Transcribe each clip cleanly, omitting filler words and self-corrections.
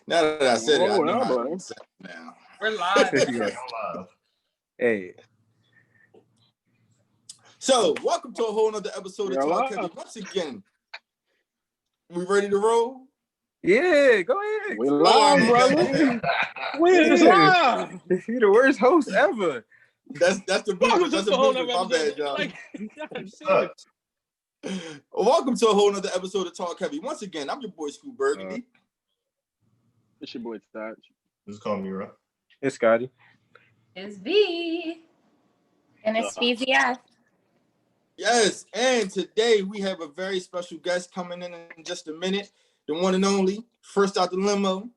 Now that I said it, I know how to say it now. We're live. Hey. So, welcome to a whole nother episode of TalkHvy. Once again, we ready to roll? Yeah, go ahead. We live, brother. We're live. You're the worst host ever. That's the Welcome that's to the a whole movement. nother My bad, episode. y'all. Like, I'm serious. Welcome to a whole nother episode of TalkHvy. Once again, I'm your boy Scoop Burgundy. It's your boy Stotch. Just call me Mira. It's Scotty. It's V. And it's VZF. Yes, and today we have a very special guest coming in just a minute. The one and only, first out the limo.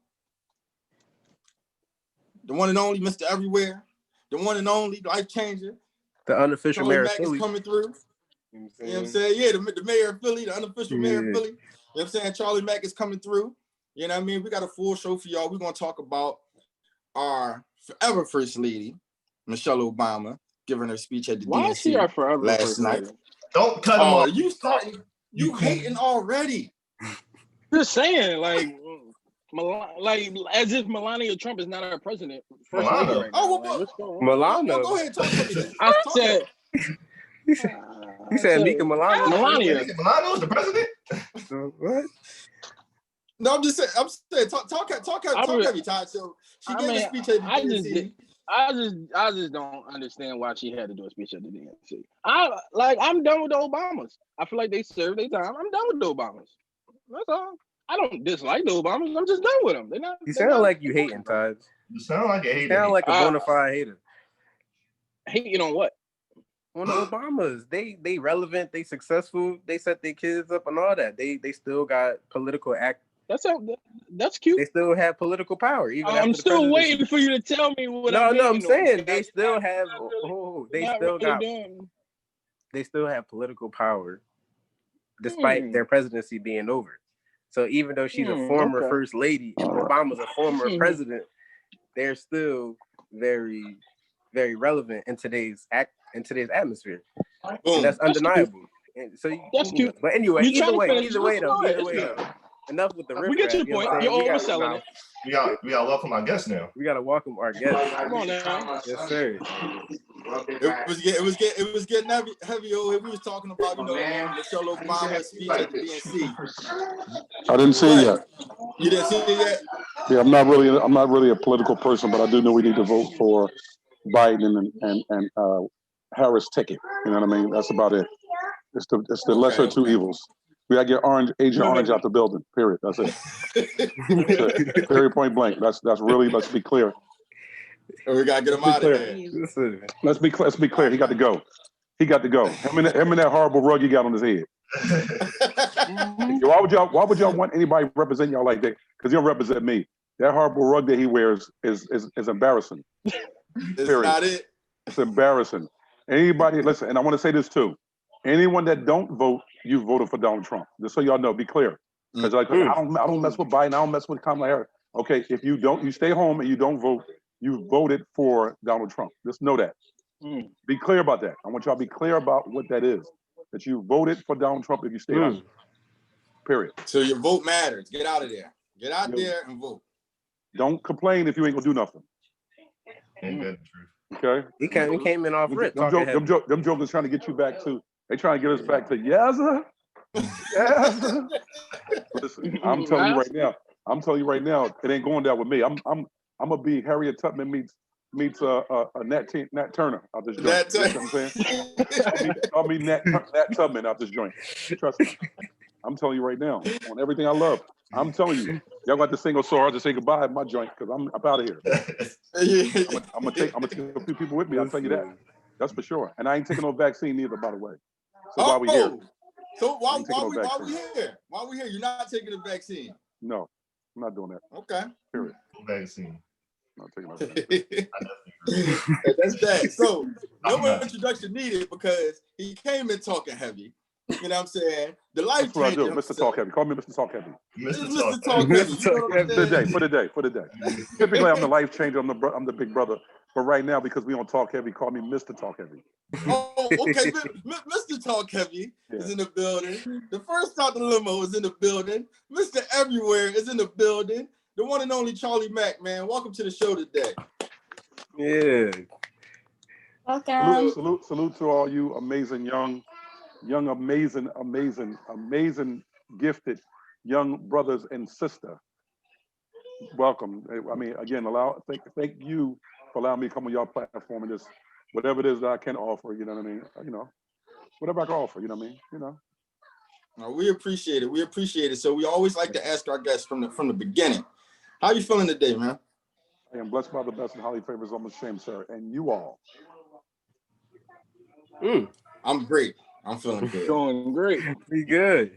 The one and only Mr. Everywhere. The one and only life changer. The unofficial Charlie mayor Mack of Philly is coming through. You know what I'm saying? Yeah, the mayor of Philly, the unofficial mayor of Philly. You know what I'm saying? Charlie Mack is coming through. You know what I mean? We got a full show for y'all. We're going to talk about our forever first lady, Michelle Obama, giving her speech at the Why is she DNC our forever last first night. lady? Don't cut him off. You hating already. Just saying, like as if Melania Trump is not our president. First lady right now. What's going on? Milano. Go ahead, talk to me. I said. He said Mika Milano. Melania. Milano's the president? What? No, I'm just saying. Talk heavy, Todd. So she gave a speech at the DNC. I just don't understand why she had to do a speech at the DNC. I'm done with the Obamas. I feel like they served their time. I'm done with the Obamas. That's all. I don't dislike the Obamas. I'm just done with them. You sound like you hating, Todd. You sound like a hater. You sound like a bona fide hater. Hating on what? On the Obamas. They relevant, they successful, they set their kids up and all that. They still got political act. That's cute. They still have political power. Even I'm still waiting for you to tell me what. I'm saying they still have. They still have political power, despite their presidency being over. So even though she's a former first lady, Obama's a former president, they're still very, very relevant in today's atmosphere. And that's undeniable. And so that's cute. But anyway, either way though. Enough with the riff. We get your point. You're overselling it. We gotta welcome our guest now. We gotta welcome our guest. Come on now. Yes, sir. It was getting heavy. We was talking about Michelle Obama's speech at the DNC. I didn't see it yet. You didn't see it yet? Yeah, I'm not really a political person, but I do know we need to vote for Biden and Harris ticket. You know what I mean? That's about it. It's the lesser of two evils. We gotta get Agent Orange out the building. Period. That's it. That's it. Period. Point blank. That's really. Let's be clear. We gotta get him out of there. Let's be clear. He got to go. Him and that horrible rug he got on his head. Why would y'all want anybody represent y'all like that? Because he don't represent me. That horrible rug that he wears is embarrassing. It's not it. It's embarrassing. Anybody listen, and I want to say this too. Anyone that don't vote, you voted for Donald Trump. Just so y'all know, be clear. Because I don't mess with Biden. I don't mess with Kamala Harris. Okay, if you don't, you stay home and you don't vote. You voted for Donald Trump. Just know that. Be clear about that. I want y'all to be clear about what that is. That you voted for Donald Trump if you stayed home. Period. So your vote matters. Get out of there. Get out there and vote. Don't complain if you ain't gonna do nothing. Ain't that the truth? Okay. He came in off rip. Them jokers trying to get you back to. They trying to get us back to Yazza. Listen, I'm telling you right now. It ain't going down with me. I'm gonna be Harriet Tubman meets Nat Turner out this joint. You know what I'm saying? I'll be Nat Tubman out this joint. Trust me. I'm telling you right now on everything I love. I'm telling you, y'all got to sing a song to say goodbye at my joint because I'm out of here. I'm gonna take a few people with me. I'll tell you that. That's for sure. And I ain't taking no vaccine either, by the way. So why we here? So why we here? Why we here? You're not taking the vaccine? No, I'm not doing that. Okay. Period. No vaccine. I'm not taking no vaccine. That's that. So no introduction needed because he came in talking heavy. You know what I'm saying? The life That's what I do, Mr. TalkHvy. Call me Mr. TalkHvy. Mr. TalkHvy. For the day. Typically, I'm the life changer. I'm the big brother. But right now, because we on TalkHvy, call me Mr. TalkHvy. Oh, okay. Mr. TalkHvy is in the building. The first stop the limo is in the building. Mr. Everywhere is in the building. the one and only Charlie Mack, man. Welcome to the show today. Yeah. Welcome. Salute to all you amazing young, amazing, gifted young brothers and sisters. Welcome. I mean, again, thank you for allowing me to come on your platform and just whatever it is that I can offer. You know what I mean? You know, whatever I can offer. You know what I mean? You know. We appreciate it. We appreciate it. So we always like to ask our guests from the beginning. How you feeling today, man? I am blessed by the best and highly favored, almost shame, sir. And you all? I'm great. I'm feeling good. Doing great. Be good.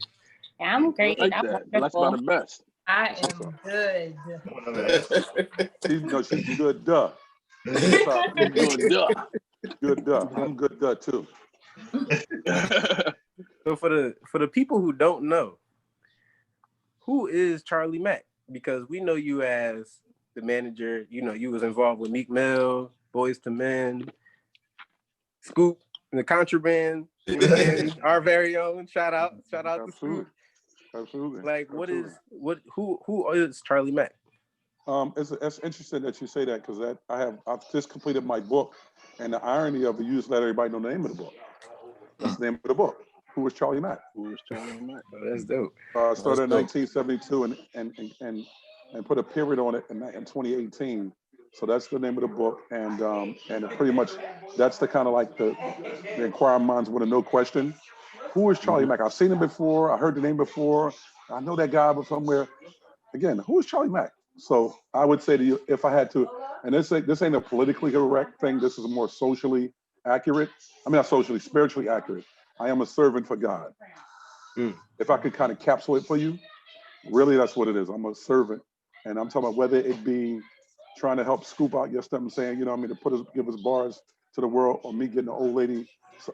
I'm great. Like I'm that. wonderful. Blessed by the best. I am good. She's good, duh. Good duh. Good, duh. I'm good, duh, too. So for the people who don't know, who is Charlie Mack? Because we know you as the manager. You know, you was involved with Meek Mill, Boys to Men, Scoop, and the Contraband. You know what I mean? Our very own. Shout out to Scoop. Absolutely. Like, who is Charlie Mack? It's interesting that you say that because I've just completed my book, and the irony of it, you just let everybody know the name of the book. That's the name of the book. Who was Charlie Mack? Who was Charlie Mack? Oh, that's dope. Started in 1972 and put a period on it in 2018. So that's the name of the book, and pretty much that's the kind of like the inquiring minds want to know question. Who is Charlie Mack? I've seen him before. I heard the name before. I know that guy from somewhere. Again, who is Charlie Mack? So I would say to you, if I had to, and this ain't a politically correct thing. This is a more socially accurate. I mean, not socially, spiritually accurate. I am a servant for God. If I could kind of capsule it for you, really, that's what it is. I'm a servant, and I'm talking about whether it be trying to help scoop out your stuff and saying, you know what I mean, to give us bars to the world, or me getting an old lady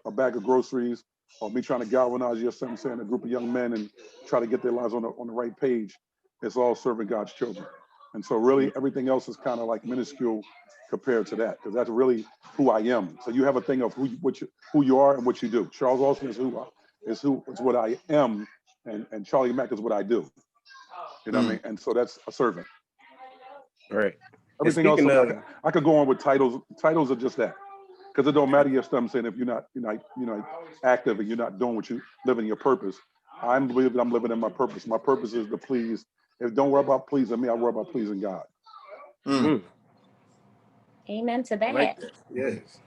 a bag of groceries, or me trying to galvanize your stuff and saying a group of young men and try to get their lives on the right page. It's all serving God's children. And so really everything else is kind of like minuscule compared to that, because that's really who I am. So you have a thing of who you are and what you do. Charles Austin is what I am, and Charlie Mack is what I do. You know what I mean? And so that's a servant. Right. Everything else, I could go on with titles. Titles are just that, because it don't matter your stuff. I'm saying if you're not active and you're not doing what you living your purpose. I'm living in my purpose. My purpose is to please. Don't worry about pleasing me. I worry about pleasing God. Amen to that. Like that. Yes.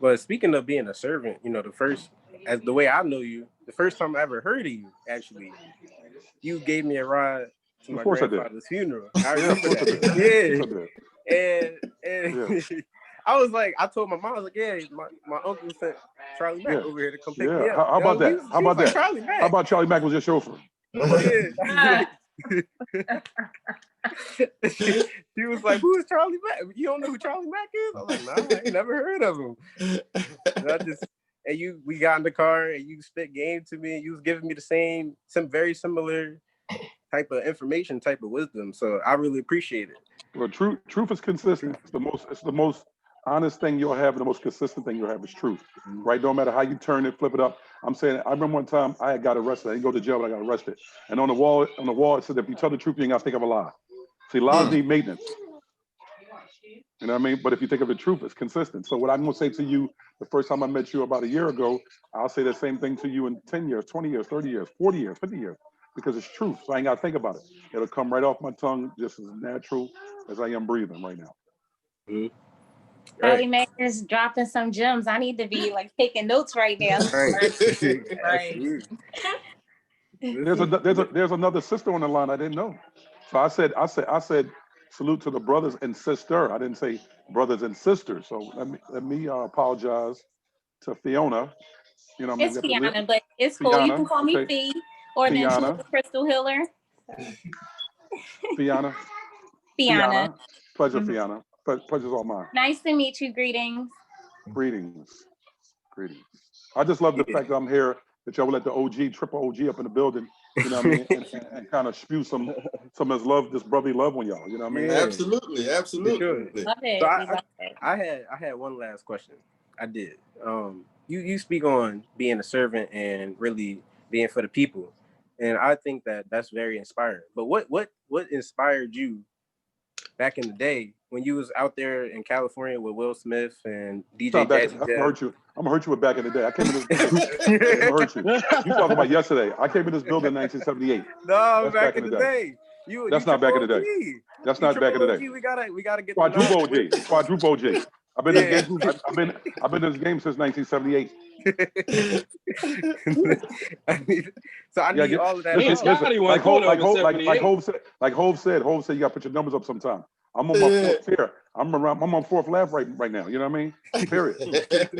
But speaking of being a servant, you know, the way I know you, the first time I ever heard of you, actually, you gave me a ride to my grandfather's funeral. I remember that. And I was like, I told my mom, I was like, yeah, my uncle sent Charlie Mack over here to come pick me up. How about that? How about that? Charlie Mack. How about Charlie Mack was your chauffeur? She was like, who is Charlie Mack? You don't know who Charlie Mack is? I was like, nah, I ain't never heard of him. We got in the car and you spit game to me, and you was giving me some very similar type of information, type of wisdom. So I really appreciate it. Well, truth is consistent. It's the most honest thing you'll have, and the most consistent thing you'll have is truth. Right? No matter how you turn it, flip it up. I'm saying, I remember one time I got arrested. I didn't go to jail, but I got arrested. And on the wall it said, if you tell the truth, you ain't got to think of a lie. See, lies need maintenance. You know what I mean? But if you think of the truth, it's consistent. So what I'm going to say to you, the first time I met you about a year ago, I'll say the same thing to you in 10 years, 20 years, 30 years, 40 years, 50 years, because it's truth. So I ain't got to think about it. It'll come right off my tongue, just as natural as I am breathing right now. Charlie Mack is dropping some gems. I need to be like taking notes right now. Right. There's another sister on the line I didn't know. So I said salute to the brothers and sister. I didn't say brothers and sisters. So let me apologize to Fiona. You know, it's Fiona, but it's cool. You can call me Fee, or then Crystal Hiller. Fiona. Pleasure, Fiona. Pleasure's all mine. Nice to meet you. Greetings. I just love the fact that I'm here, that y'all will let the triple OG up in the building, you know what I mean, and kind of spew some of his love, this brotherly love on y'all, you know what I mean? Absolutely. Love it. So I had one last question. I did. You speak on being a servant and really being for the people. And I think that that's very inspiring. But what inspired you back in the day when you was out there in California with Will Smith and DJ Jazzy Jeff? I'm gonna hurt you with back in the day. I came in this building. I'm gonna hurt you. You talking about yesterday? I came in this building in 1978. No, that's back in the day. That's not back in the day. That's not back in the day. We gotta get quadruple OG. Quadruple OG. I've been in this game. I've been in this game since 1978. So I need all of that. Like Hov said, you gotta put your numbers up sometime. I'm on my fourth tier. I'm on fourth lap right now. You know what I mean? Period.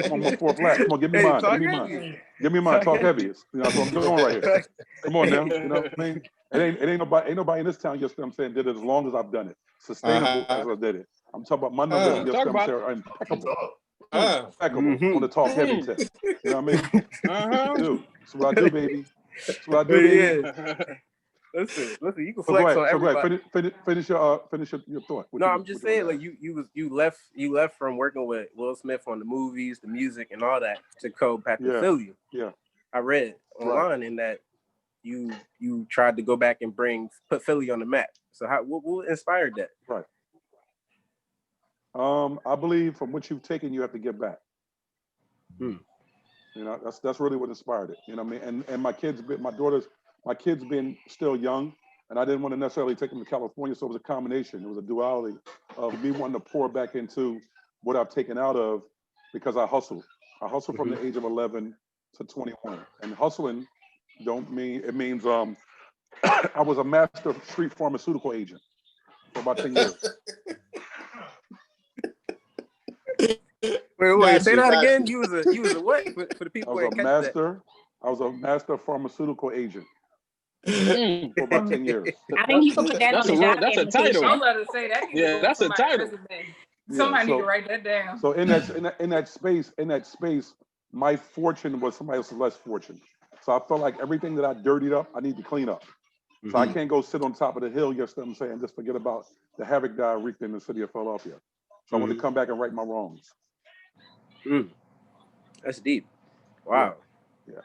I'm on my fourth lap. Come on, give me mine. Give me mine. Talk heavy. You know that's what I'm doing right here. Come on now. You know what I mean? It ain't nobody in this town. Just I'm saying did it as long as I've done it. Sustainable as I did it. I'm talking about my numbers. Just I'm saying impeccable. Impeccable on the talk heavy tip. You know what I mean? Dude, that's what I do, baby. That's what I do, baby. Listen, you can flex on everybody. Finish your thought. No, I'm just saying, like you left from working with Will Smith on the movies, the music, and all that to go back to Philly. Yeah, I read online in that you tried to go back and put Philly on the map. So what inspired that? Right. I believe from what you've taken, you have to give back. You know, that's really what inspired it. You know what I mean? And my kids being still young, and I didn't want to necessarily take them to California, so it was a combination. It was a duality of me wanting to pour back into what I've taken out of because I hustled. I hustled from the age of 11 to 21, and hustling means I was a master street pharmaceutical agent for about 10 years. Wait, say that again. You was a what for the people? I was a master pharmaceutical agent for about 10 years. I think you can put that on the job. That's a title. I'm about to say that. Yeah, that's a title. Somebody need to write that down. So in that space, my fortune was somebody else's less fortune. So I felt like everything that I dirtied up, I need to clean up. So I can't go sit on top of the hill, you know what I'm saying, just forget about the havoc that I wreaked in the city of Philadelphia. So I want to come back and right my wrongs. That's deep. Wow. Yeah.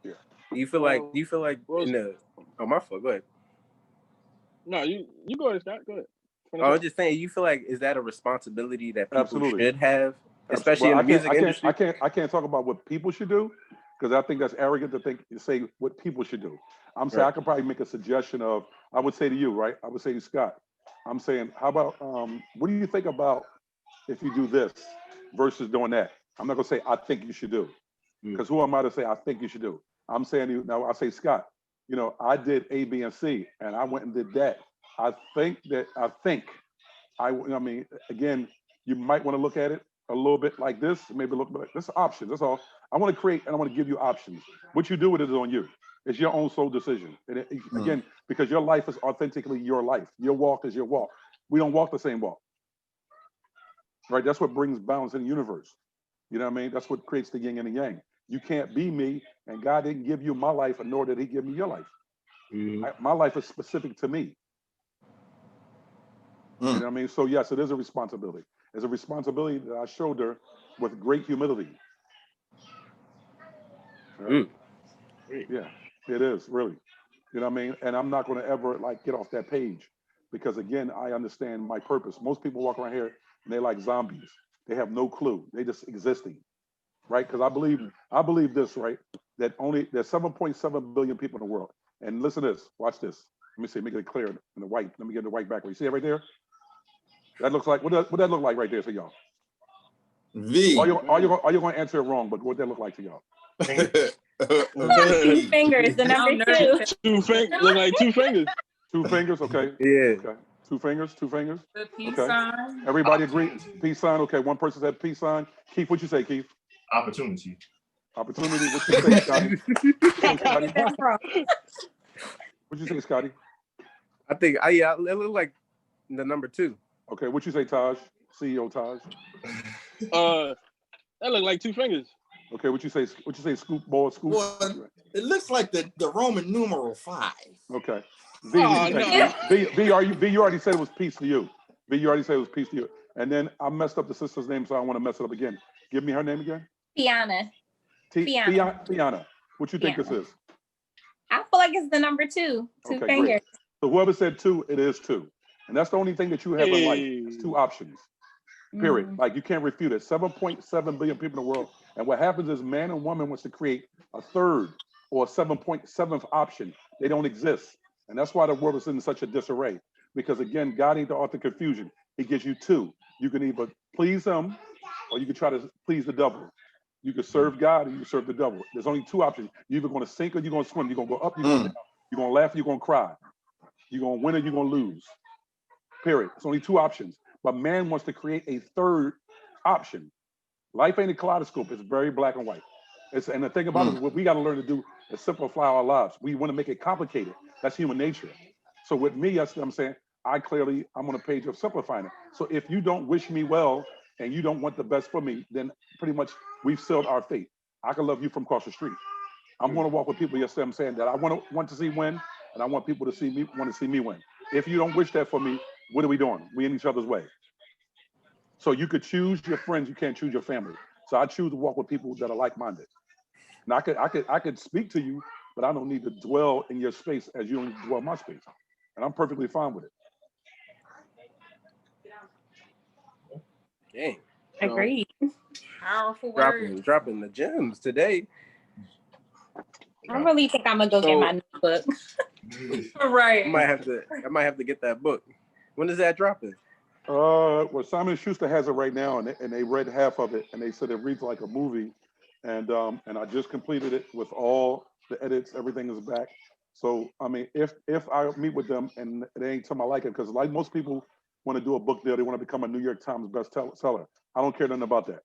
Do you feel like in the my fault, go ahead. No, you go ahead, Scott. Go ahead. I was just saying, you feel like is that a responsibility that people Absolutely. should have, especially in the music industry? I can't talk about what people should do because I think that's arrogant to say what people should do. I'm saying I could probably make a suggestion of, I would say to you, right? I would say to Scott, I'm saying, how about, what do you think about if you do this versus doing that? I'm not gonna say, I think you should do, because who am I to say, I think you should do? I'm saying to you, now I say, Scott, you know, I did A, B, and C, and I went and did that. I mean, again, you might want to look at it a little bit like this, maybe look like this option. That's all. I want to create and I want to give you options. What you do with it is on you. It's your own sole decision. And again, because your life is authentically your life. Your walk is your walk. We don't walk the same walk. Right? That's what brings balance in the universe. You know what I mean? That's what creates the yin and the yang. You can't be me, and God didn't give you my life, nor did he give me your life. My life is specific to me. You know what I mean? So yes, it is a responsibility. It's a responsibility that I shoulder with great humility. Right? Yeah, it is really. You know what I mean? And I'm not going to ever like get off that page because again, I understand my purpose. Most people walk around here and they're like zombies. They have no clue. They just existing, right? Because I believe this, right? That there's 7.7 billion people in the world. And listen to this. Watch this. Let me see. Make it clear in the white. Let me get the white background. You see it right there? That looks like what that look like right there to y'all? V. Are you going to answer it wrong? But what that look like to y'all? 2 fingers. The number 2. 2 fingers. Look like 2 fingers. 2 fingers. Okay. Yeah. Okay. 2 fingers. 2 fingers. The peace okay. sign. Everybody agree? Peace sign. Okay. One person said peace sign. Keith, what you say, Keith? Opportunity. Opportunity. What you say, Scotty? What you say, Scotty? I think it look like the number 2. Okay, what you say, Taj? CEO Taj? That look like 2 fingers. Okay, what you say, Scoop, ball, Scoop? Well, it looks like the Roman numeral 5. Okay. V, you already said it was peace to you. V, you already said it was peace to you. And then I messed up the sister's name, so I don't want to mess it up again. Give me her name again. Fiona. Fiona. What you think this is? I feel like it's the number 2. Two Okay, fingers. great. So whoever said 2, it is 2. And that's the only thing that you have in life. It's 2 options. Period. Like you can't refute it. 7.7 billion people in the world. And what happens is man and woman wants to create a third or 7.7th option. They don't exist. And that's why the world is in such a disarray. Because again, God ain't the author of confusion. He gives you 2. You can either please him or you can try to please the devil. You can serve God or you can serve the devil. There's only 2 options. You're either going to sink or you're going to swim. You're going to go up, you're going down. You're going to laugh, you're going to cry. You're going to win or you're going to lose. Period. It's only 2 options. But man wants to create a third option. Life ain't a kaleidoscope. It's very black and white. And the thing about it is what we got to learn to do is simplify our lives. We want to make it complicated. That's human nature. So with me, that's what I'm saying. I'm on a page of simplifying it. So if you don't wish me well and you don't want the best for me, then pretty much we've sealed our fate. I can love you from across the street. I'm going to walk with people, yes, I'm saying that I want to see win, and I want people to want to see me win. If you don't wish that for me, what are we doing? We in each other's way. So you could choose your friends, you can't choose your family. So I choose to walk with people that are like-minded. And I could speak to you, but I don't need to dwell in your space as you don't dwell in my space. And I'm perfectly fine with it. Dang. Agreed. Powerful words. Dropping the gems today. I really think I'm gonna go get my notebook. Right. I might have to get that book. When is that dropping? Well, Simon & Schuster has it right now, and they read half of it, and they said it reads like a movie. And I just completed it with all the edits. Everything is back. So I mean, if I meet with them and they ain't tell me I like it, because like most people want to do a book deal, they want to become a New York Times bestseller. I don't care nothing about that.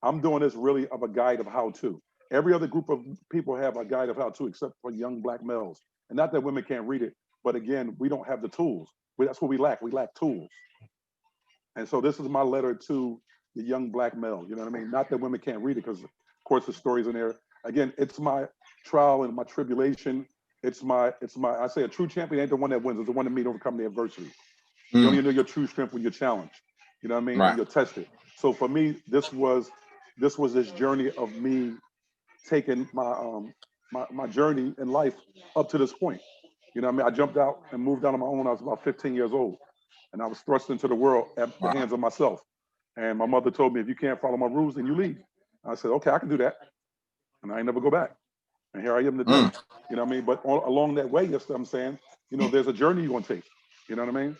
I'm doing this really of a guide of how to. Every other group of people have a guide of how to, except for young black males. And not that women can't read it, but again, we don't have the tools. That's what we lack. We lack tools. And so this is my letter to the young black male. You know what I mean? Not that women can't read it, because of course the stories in there. Again, it's my trial and my tribulation. It's my. I say a true champion ain't the one that wins. It's the one that meet overcome the adversity. You only know your true strength when you're challenged. You know what I mean? Right. And you're tested. So for me, this was this journey of me taking my journey in life up to this point. You know what I mean? I jumped out and moved out on my own. I was about 15 years old. And I was thrust into the world at the hands of myself. And my mother told me, if you can't follow my rules, then you leave. I said, okay, I can do that. And I ain't never go back. And here I am today. You know what I mean? But along that way, that's what I'm saying, you know, there's a journey you're going to take. You know what I mean?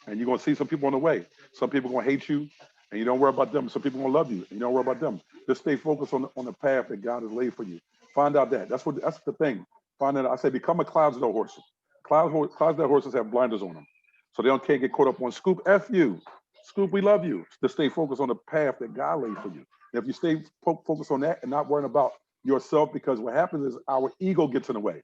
And you're going to see some people on the way. Some people going to hate you, and you don't worry about them. Some people going to love you, and you don't worry about them. Just stay focused on the path that God has laid for you. Find out that. That's the thing. Find out. I say, become a Clydesdale horse. Clydesdale horses have blinders on them. So they can't get caught up on Scoop. F you. Scoop, we love you. Just stay focused on the path that God laid for you. And if you stay focused on that and not worrying about yourself, because what happens is our ego gets in the way.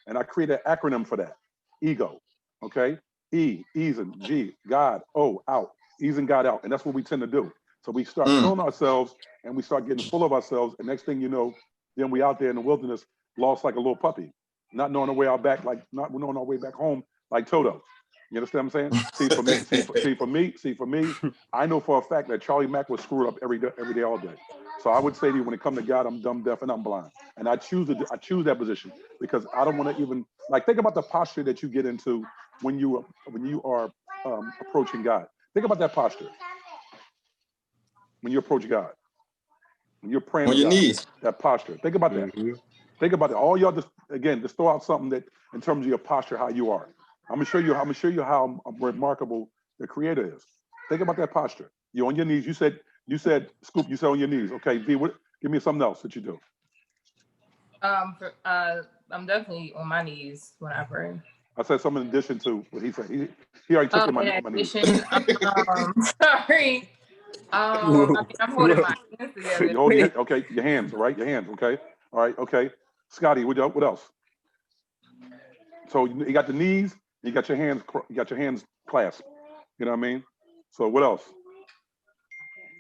And I create an acronym for that. Ego. Okay? E, Eason, G, God, O, out. Eason, God, out. And that's what we tend to do. So we start killing ourselves and we start getting full of ourselves. And next thing you know, then we out there in the wilderness, lost like a little puppy. Not knowing our way out back, like not knowing our way back home like Toto. You understand what I'm saying? See, for me, I know for a fact that Charlie Mack was screwed up every day, all day. So I would say to you, when it comes to God, I'm dumb, deaf, and I'm blind. And I choose that position because I don't want to even, like, think about the posture that you get into when you are approaching God. Think about that posture. When you approach God. When you're praying on your knees. That posture. Think about that. Think about it. All y'all just throw out something that in terms of your posture, how you are. I'm gonna show you how remarkable the Creator is. Think about that posture. You're on your knees. You said, Scoop, you said on your knees. Okay, V, give me something else that you do. I'm definitely on my knees when I pray. I said something in addition to what he said. He already took my knees. Sorry. I'm holding my hands together. Your hands, all right? Your hands, okay? All right, okay. Scotty, what else? So you got the knees, you got your hands clasped. You know what I mean? So what else?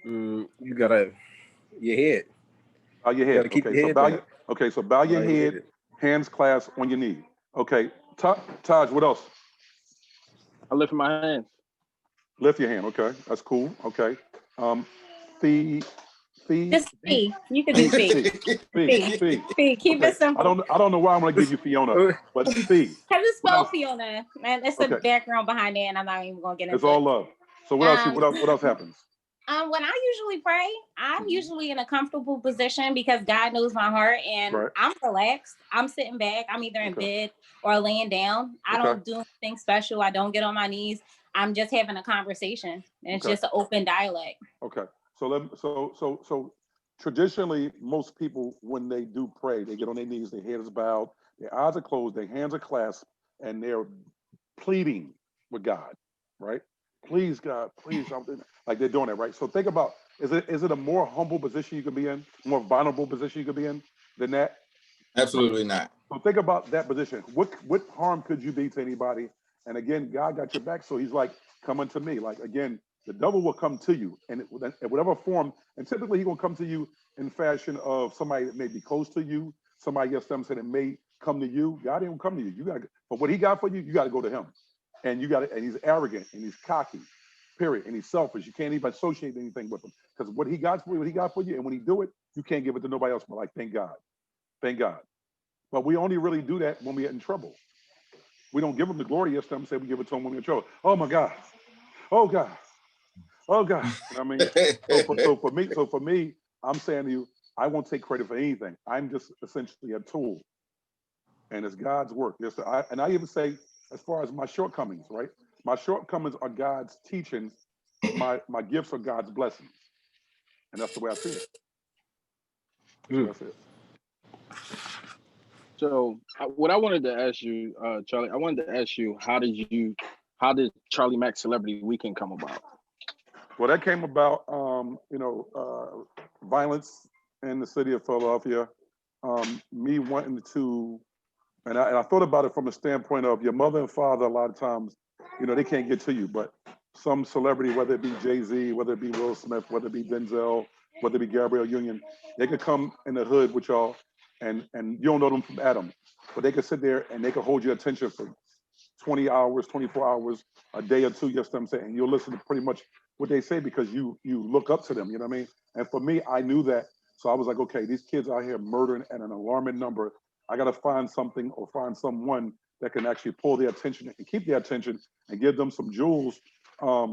You got your head. Bow your head. Okay, so bow your head, hands clasped on your knee. Okay, Taj, what else? I lift my hands. Lift your hand. Okay, that's cool. Okay, Fee. Just Fee. You can do Fee. Fee. Keep it simple. I don't know why I'm gonna give you Fiona, but Fee. Because it's spelled Fiona, and it's a background behind it, and I'm not even gonna get into it. It's all love. So what else happens? When I usually pray, I'm usually in a comfortable position because God knows my heart, and I'm relaxed. I'm sitting back. I'm either in bed or laying down. I don't do anything special. I don't get on my knees. I'm just having a conversation, and it's just an open dialogue. Okay. So traditionally, most people, when they do pray, they get on their knees, their heads bowed, their eyes are closed, their hands are clasped, and they're pleading with God, right? Please, God, please, something like they're doing it, right? So think about, is it a more humble position you could be in, more vulnerable position you could be in than that? Absolutely not. So think about that position. What harm could you be to anybody? And again, God got your back, so he's like, come unto me. Like, again, the devil will come to you and in whatever form, and typically he's gonna come to you in fashion of somebody that may be close to you, somebody else that may come to you. God ain't gonna come to you. You gotta, but what he got for you, you gotta go to him. And and he's arrogant and he's cocky, period. And he's selfish. You can't even associate anything with him. Because what he got for you, and when he do it, you can't give it to nobody else. But like, thank God. Thank God. But we only really do that when we get in trouble. We don't give him the glory. Yes, I'm saying we give it to him when we're in trouble. Oh my God. Oh God. Oh God. You know what I mean? So for me, I'm saying to you, I won't take credit for anything. I'm just essentially a tool. And it's God's work. Yes, and I even say, as far as my shortcomings, right? My shortcomings are God's teachings. My gifts are God's blessings. And that's the way I see it. That's it. So what I wanted to ask you, Charlie, I wanted to ask you, how did Charlie Mack Celebrity Weekend come about? Well, that came about, violence in the city of Philadelphia. Me wanting to, and I thought about it from a standpoint of your mother and father. A lot of times, they can't get to you, but some celebrity, whether it be Jay-Z, whether it be Will Smith, whether it be Denzel, whether it be Gabrielle Union, they could come in the hood with y'all, and you don't know them from Adam, but they could sit there and they could hold your attention for 20 hours, 24 hours, a day or two, yes, I'm saying, and you'll listen to pretty much what they say because you look up to them, you know what I mean? And for me, I knew that. So I was like, okay, these kids out here murdering at an alarming number. I got to find something or find someone that can actually pull their attention and keep their attention and give them some jewels of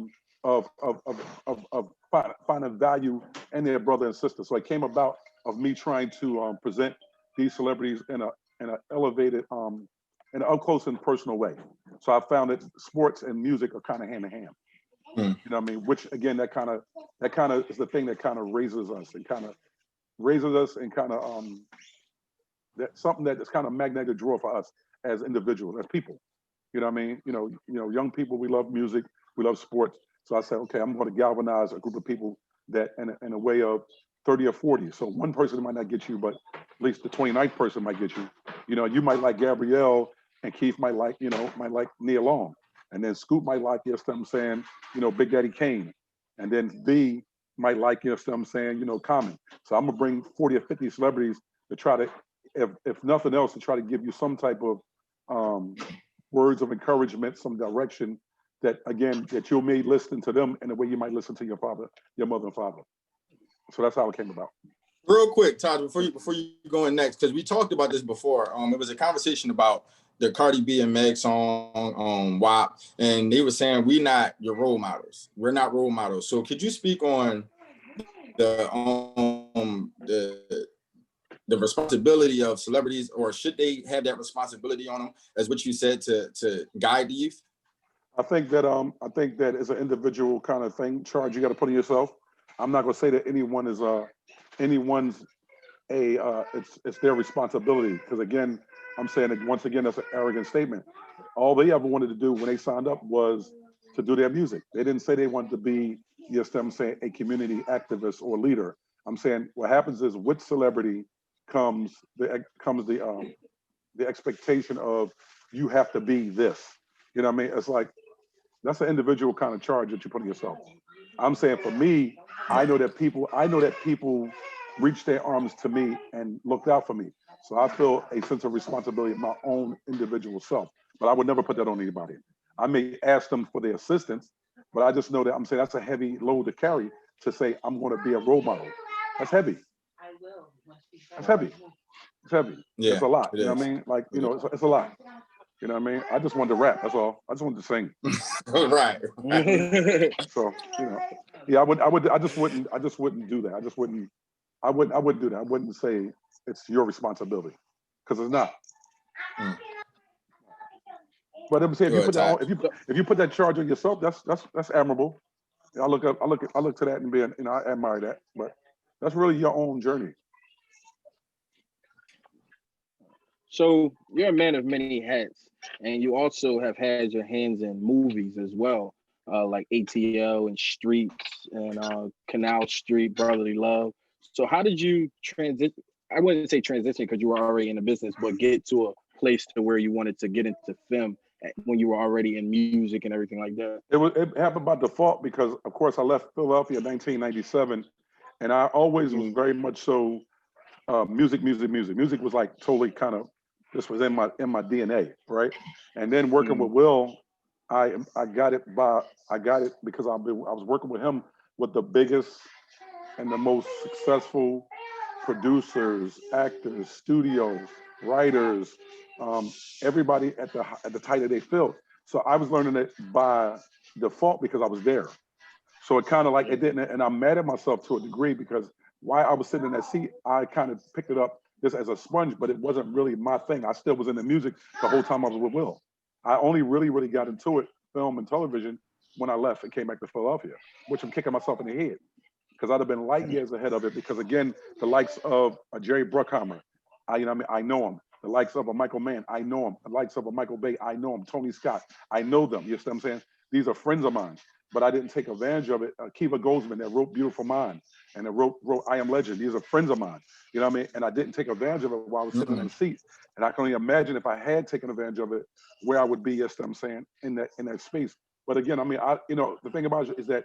finding value in their brother and sister. So it came about of me trying to present these celebrities in an elevated, in an up close and personal way. So I found that sports and music are kind of hand in hand. You know what I mean? Which again, that kind of is the thing that kind of raises us and kind of that's something that is kind of magnetic draw for us as individuals, as people. You know what I mean? Young people, we love music, we love sports. So I said, okay, I'm going to galvanize a group of people that in a way of 30 or 40. So one person might not get you, but at least the 29th person might get you. You might like Gabrielle, and Keith might like Nia Long. And then Scoop might like, you know what I'm saying, Big Daddy Kane. And then V might like, you know what I'm saying, Common. So I'm gonna bring 40 or 50 celebrities to try to, if nothing else, to try to give you some type of words of encouragement, some direction that you may listen to them in the way you might listen to your mother and father. So that's how it came about. Real quick, Todd, before you go in next, because we talked about this before. It was a conversation about the Cardi B and Meg song, WAP, and they were saying we're not your role models. We're not role models. So could you speak on the responsibility of celebrities, or should they have that responsibility on them, as what you said, to guide the youth? I think that is an individual kind of thing, charge you got to put on yourself. I'm not going to say that it's their responsibility, because again, I'm saying that once again, that's an arrogant statement. All they ever wanted to do when they signed up was to do their music. They didn't say they wanted to be, I'm saying, a community activist or leader. I'm saying what happens is with celebrity comes the expectation of you have to be this. You know what I mean? It's like, that's an individual kind of charge that you put on yourself. I'm saying for me, I know that people reached their arms to me and looked out for me. So I feel a sense of responsibility of my own individual self, but I would never put that on anybody. I may ask them for their assistance, but I just know that I'm saying that's a heavy load to carry, to say I'm going to be a role model. That's heavy. That's heavy. It's heavy. Yeah, it's a lot. It you know what I mean? Like, it's a lot. You know what I mean? I just wanted to rap. That's all. I just wanted to sing. Right. So, yeah, I just wouldn't do that. I wouldn't do that. I wouldn't say it's your responsibility, because it's not. But I'm saying, if you put that charge on yourself, that's admirable. I look to that and I admire that. But that's really your own journey. So you're a man of many hats, and you also have had your hands in movies as well, like ATL and Streets and Canal Street, Brotherly Love. So how did you transition? I wouldn't say transition because you were already in the business, but get to a place to where you wanted to get into film when you were already in music and everything like that? It happened by default because, of course, I left Philadelphia in 1997, and I always was very much so music. Music was like totally kind of, this was in my DNA, right? And then working with Will, I got it because I was working with him with the biggest and the most successful producers, actors, studios, writers, everybody at the height of their field. So I was learning it by default because I was there. So it kind of like it didn't, and I'm mad at myself to a degree because while I was sitting in that seat, I kind of picked it up just as a sponge, but it wasn't really my thing. I still was in the music the whole time I was with Will. I only really got into it, film and television, when I left and came back to Philadelphia, which I'm kicking myself in the head because I'd have been light years ahead of it. Because again, the likes of a Jerry Bruckheimer, I know him. The likes of a Michael Mann, I know him. The likes of a Michael Bay, I know him. Tony Scott, I know them. You see what I'm saying? These are friends of mine, but I didn't take advantage of it. Kiva Goldsman that wrote Beautiful Mind and that wrote I Am Legend. These are friends of mine. You know what I mean? And I didn't take advantage of it while I was sitting in that seat. And I can only imagine if I had taken advantage of it, where I would be, yes, I'm saying, in that space. But again, I mean, the thing about it is that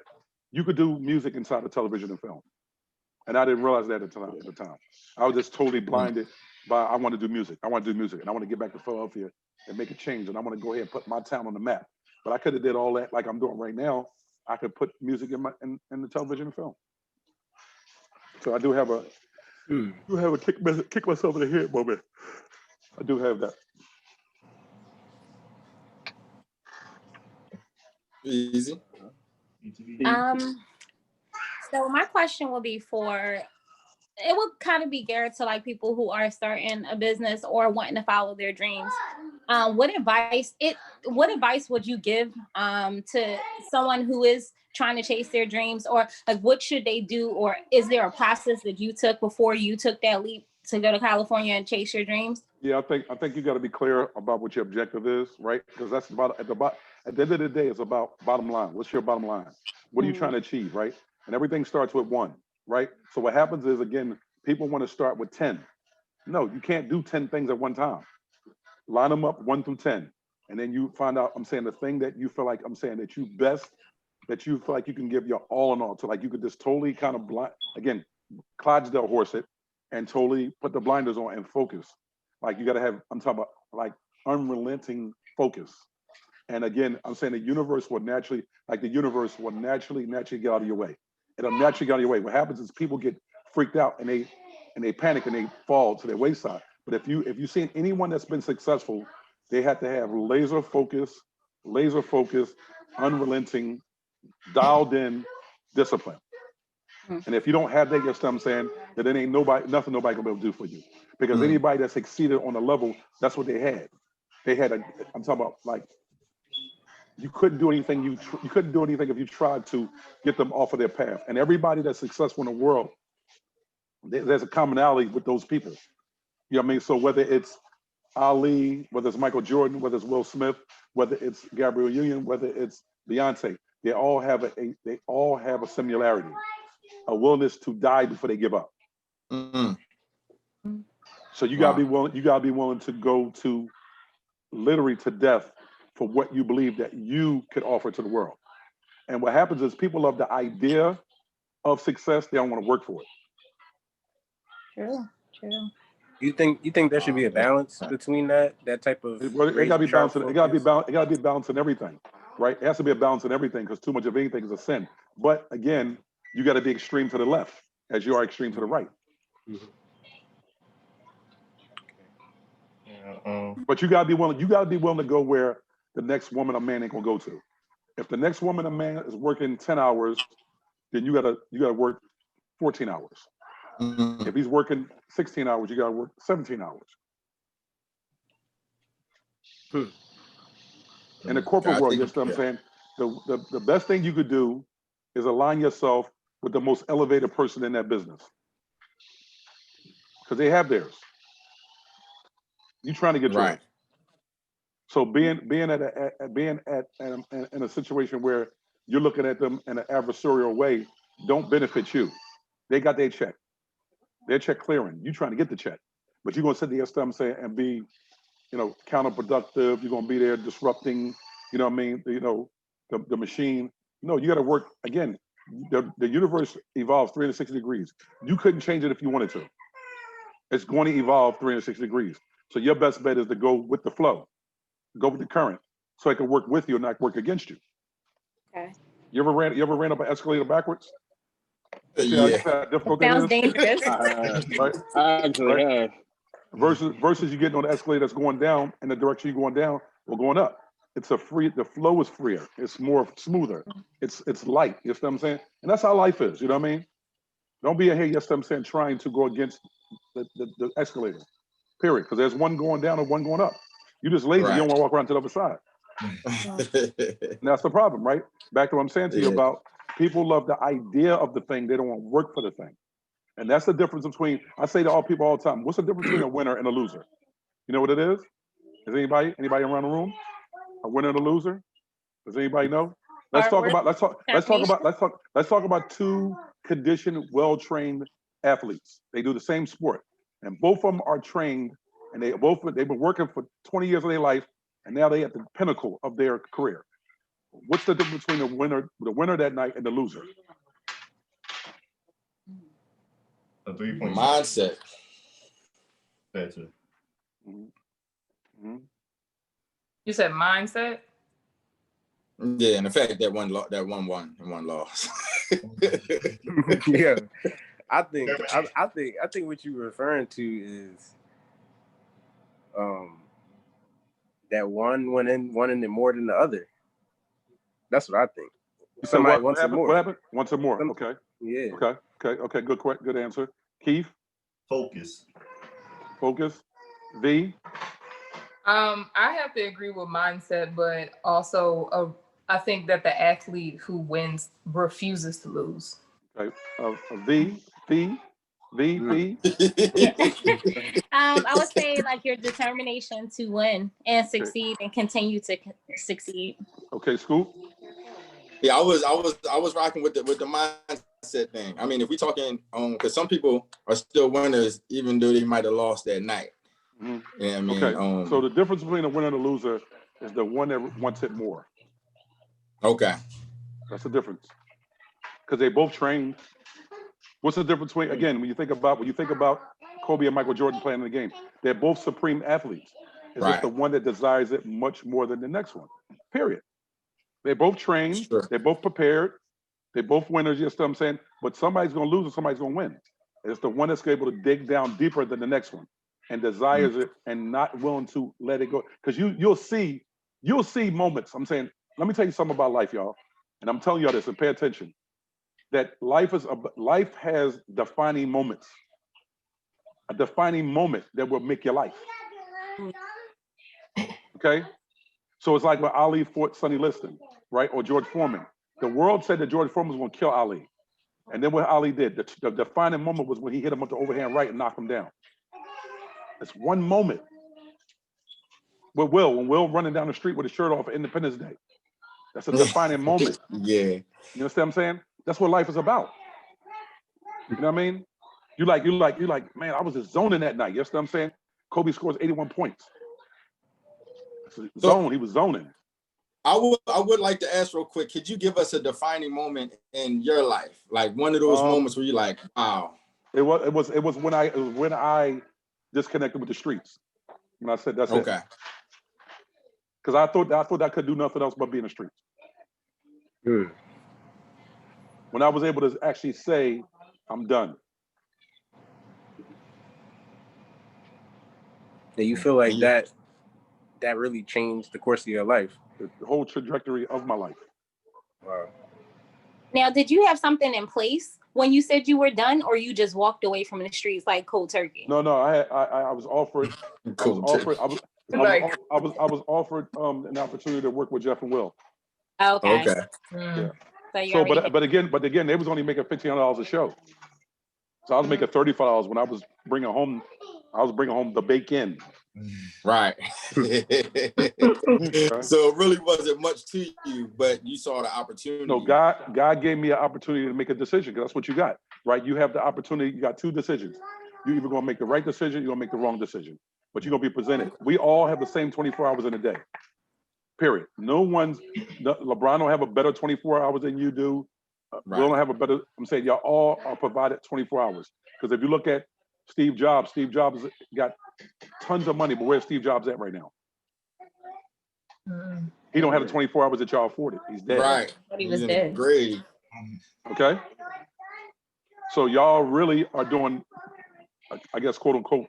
you could do music inside of television and film. And I didn't realize that at the time. I was just totally blinded by, I want to do music. I want to do music. And I want to get back to Philadelphia and make a change. And I want to go ahead and put my town on the map. But I could have did all that like I'm doing right now. I could put music in the television and film. So I do have a kick myself in the head moment. I do have that. Easy. So my question will be it would kind of be geared to like people who are starting a business or wanting to follow their dreams. What advice would you give to someone who is trying to chase their dreams, or like what should they do, or is there a process that you took before you took that leap to go to California and chase your dreams? Yeah, I think you got to be clear about what your objective is, right? Because that's about at the end of the day, it's about bottom line. What's your bottom line? What are you trying to achieve, right? And everything starts with 1, right? So what happens is, again, people want to start with 10. No, you can't do 10 things at one time. Line them up 1 through 10. And then you find out, I'm saying, the thing that you feel like, I'm saying, that you feel like you can give your all in all to, like you could just totally kind of again, Clydesdale horse it and totally put the blinders on and focus. Like you got to have, I'm talking about like unrelenting focus. And again, I'm saying the universe will naturally get out of your way. It'll naturally get out of your way. What happens is people get freaked out and they panic and they fall to their wayside. But if you've seen anyone that's been successful, they have to have laser focus, unrelenting, dialed in discipline. And if you don't have that, you know what I'm saying, then it ain't nothing nobody can be able to do for you. Because anybody that succeeded on a level, that's what they had. They had I'm talking about like, you couldn't do anything. You couldn't do anything if you tried to get them off of their path. And everybody that's successful in the world, there's a commonality with those people. You know what I mean? So whether it's Ali, whether it's Michael Jordan, whether it's Will Smith, whether it's Gabrielle Union, whether it's Beyonce, they all have a similarity, a willingness to die before they give up. So you gotta be willing. You gotta be willing to go to literally to death for what you believe that you could offer to the world. And what happens is people love the idea of success. They don't want to work for it. True. You think there should be a balance between that type of? It gotta be balanced. It gotta be balanced in everything, right? It has to be a balance in everything because too much of anything is a sin. But again, you got to be extreme to the left. as you are extreme to the right. But you gotta be willing. You gotta be willing to go where the next woman or man ain't gonna go to. If the next woman or man is working 10 hours, then you gotta work 14 hours. If he's working 16 hours, you gotta work 17 hours. In the corporate world, you know what I'm saying? The best thing you could do is align yourself with the most elevated person in that business. Because they have theirs. You trying to get yours. So being in a situation where you're looking at them in an adversarial way don't benefit you. They got their check. Their check clearing. You trying to get the check. But you're gonna sit there and be, counterproductive. You're gonna be there disrupting, the machine. No, you gotta work again. The universe evolves 360 degrees. You couldn't change it if you wanted to. It's going to evolve 360 degrees. So your best bet is to go with the flow. Go with the current, so it can work with you and not work against you. Okay. You ever ran up an escalator backwards? Yeah. Sounds dangerous. Right? I actually have. Versus you getting on the escalator that's going down in the direction you're going down or going up. The flow is freer. It's more smoother. It's light. You know what I'm saying? And that's how life is. You know what I mean? Don't be here, yes, I'm saying, trying to go against the escalator. Period. Because there's one going down and one going up. You just lazy. You don't want to walk around to the other side. And that's the problem, right? Back to what I'm saying to you about people love the idea of the thing. They don't want to work for the thing. And that's the difference between, I say to all people all the time, what's the difference between a winner and a loser? You know what it is? Is anybody around the room? A winner and a loser? Does anybody know? Let's talk about two conditioned, well-trained athletes. They do the same sport. And both of them are trained, and they've been working for 20 years of their life, and now they're at the pinnacle of their career. What's the difference between the winner that night and the loser? A 3-point mindset. That's it. You said mindset? Yeah, and the fact that one won and one lost. Yeah. I think what you're referring to is that one winning it more than the other. That's what I think. Somebody wants it more. What happened? Wants it more. Okay. Yeah. Okay. Good answer. Keith? Focus. V? I have to agree with mindset, but also I think that the athlete who wins refuses to lose. Okay. V? I would say like your determination to win and succeed and continue to succeed. Okay, Scoop. Yeah, I was rocking with the mindset thing. I mean, if we talking because some people are still winners even though they might have lost that night. Mm-hmm. Yeah, I mean, okay. So the difference between a winner and a loser is the one that wants it more. Okay. That's the difference. Because they both trained. What's the difference between, again, when you think about Kobe and Michael Jordan playing in the game, they're both supreme athletes. It's just the one that desires it much more than the next one. Period. They both trained, they're both prepared, they're both winners, you know what I'm saying? But somebody's gonna lose and somebody's gonna win. It's the one that's able to dig down deeper than the next one and desires it and not willing to let it go. Because you'll see moments. I'm saying, let me tell you something about life, y'all. And I'm telling y'all this, and pay attention. That life has defining moments. A defining moment that will make your life. Okay? So it's like when Ali fought Sonny Liston, right? Or George Foreman. The world said that George Foreman was going to kill Ali. And then what Ali did, the defining moment was when he hit him with the overhand right and knocked him down. It's one moment. When Will running down the street with his shirt off for Independence Day. That's a defining moment. Yeah. You understand what I'm saying? That's what life is about. You know what I mean? You like, man, I was just zoning that night. You know what I'm saying? Kobe scores 81 points. He was zoning. I would like to ask real quick, could you give us a defining moment in your life? Like one of those moments where you're like, wow. It was when I disconnected with the streets. When I said that's it. Okay. Because I thought I could do nothing else but be in the streets. Good. When I was able to actually say, I'm done. Do you feel like that really changed the course of your life? The whole trajectory of my life. Wow. Now, did you have something in place when you said you were done, or you just walked away from the streets like cold turkey? No, I was offered. I was offered an opportunity to work with Jeff and Will. Okay. Yeah. But again, they was only making $1,500 a show. So I was making $35 when I was bringing home the bake-in. Right. So it really wasn't much to you, but you saw the opportunity. No, God gave me an opportunity to make a decision, because that's what you got, right? You have the opportunity. You got two decisions. You're either going to make the right decision, you're going to make the wrong decision. But you're going to be presented. We all have the same 24 hours in a day. Period. LeBron don't have a better 24 hours than you do. Right. We don't have a better, I'm saying y'all all are provided 24 hours. Because if you look at Steve Jobs got tons of money, but where's Steve Jobs at right now? He don't have the 24 hours that y'all afforded. He's dead. Right. But he was dead. Great. Okay. So y'all really are doing, I guess, quote unquote,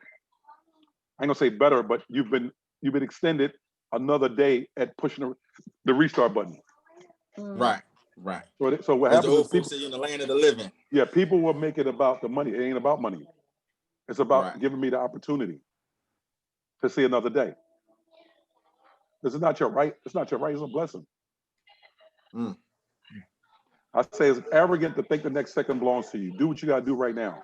I ain't gonna say better, but you've been extended another day at pushing the restart button. Right. So what happens is people say in the land of the living. Yeah, people will make it about the money. It ain't about money. It's about giving me the opportunity to see another day. This is not your right. It's not your right. It's a blessing. I say it's arrogant to think the next second belongs to you. Do what you got to do right now.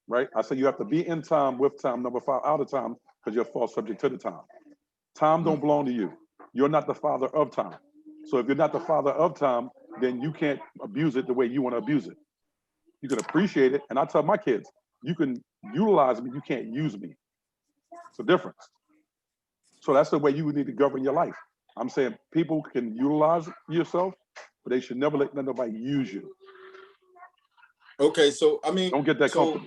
Right? I say you have to be in time, with time, number 5, out of time, because you're fall subject to the time. Time don't belong to you. You're not the father of time. So if you're not the father of time, then you can't abuse it the way you want to abuse it. You can appreciate it. And I tell my kids, you can utilize me, you can't use me. It's a difference. So that's the way you need to govern your life. I'm saying people can utilize yourself, but they should never let nobody use you. Okay, so I mean, don't get that comfortable.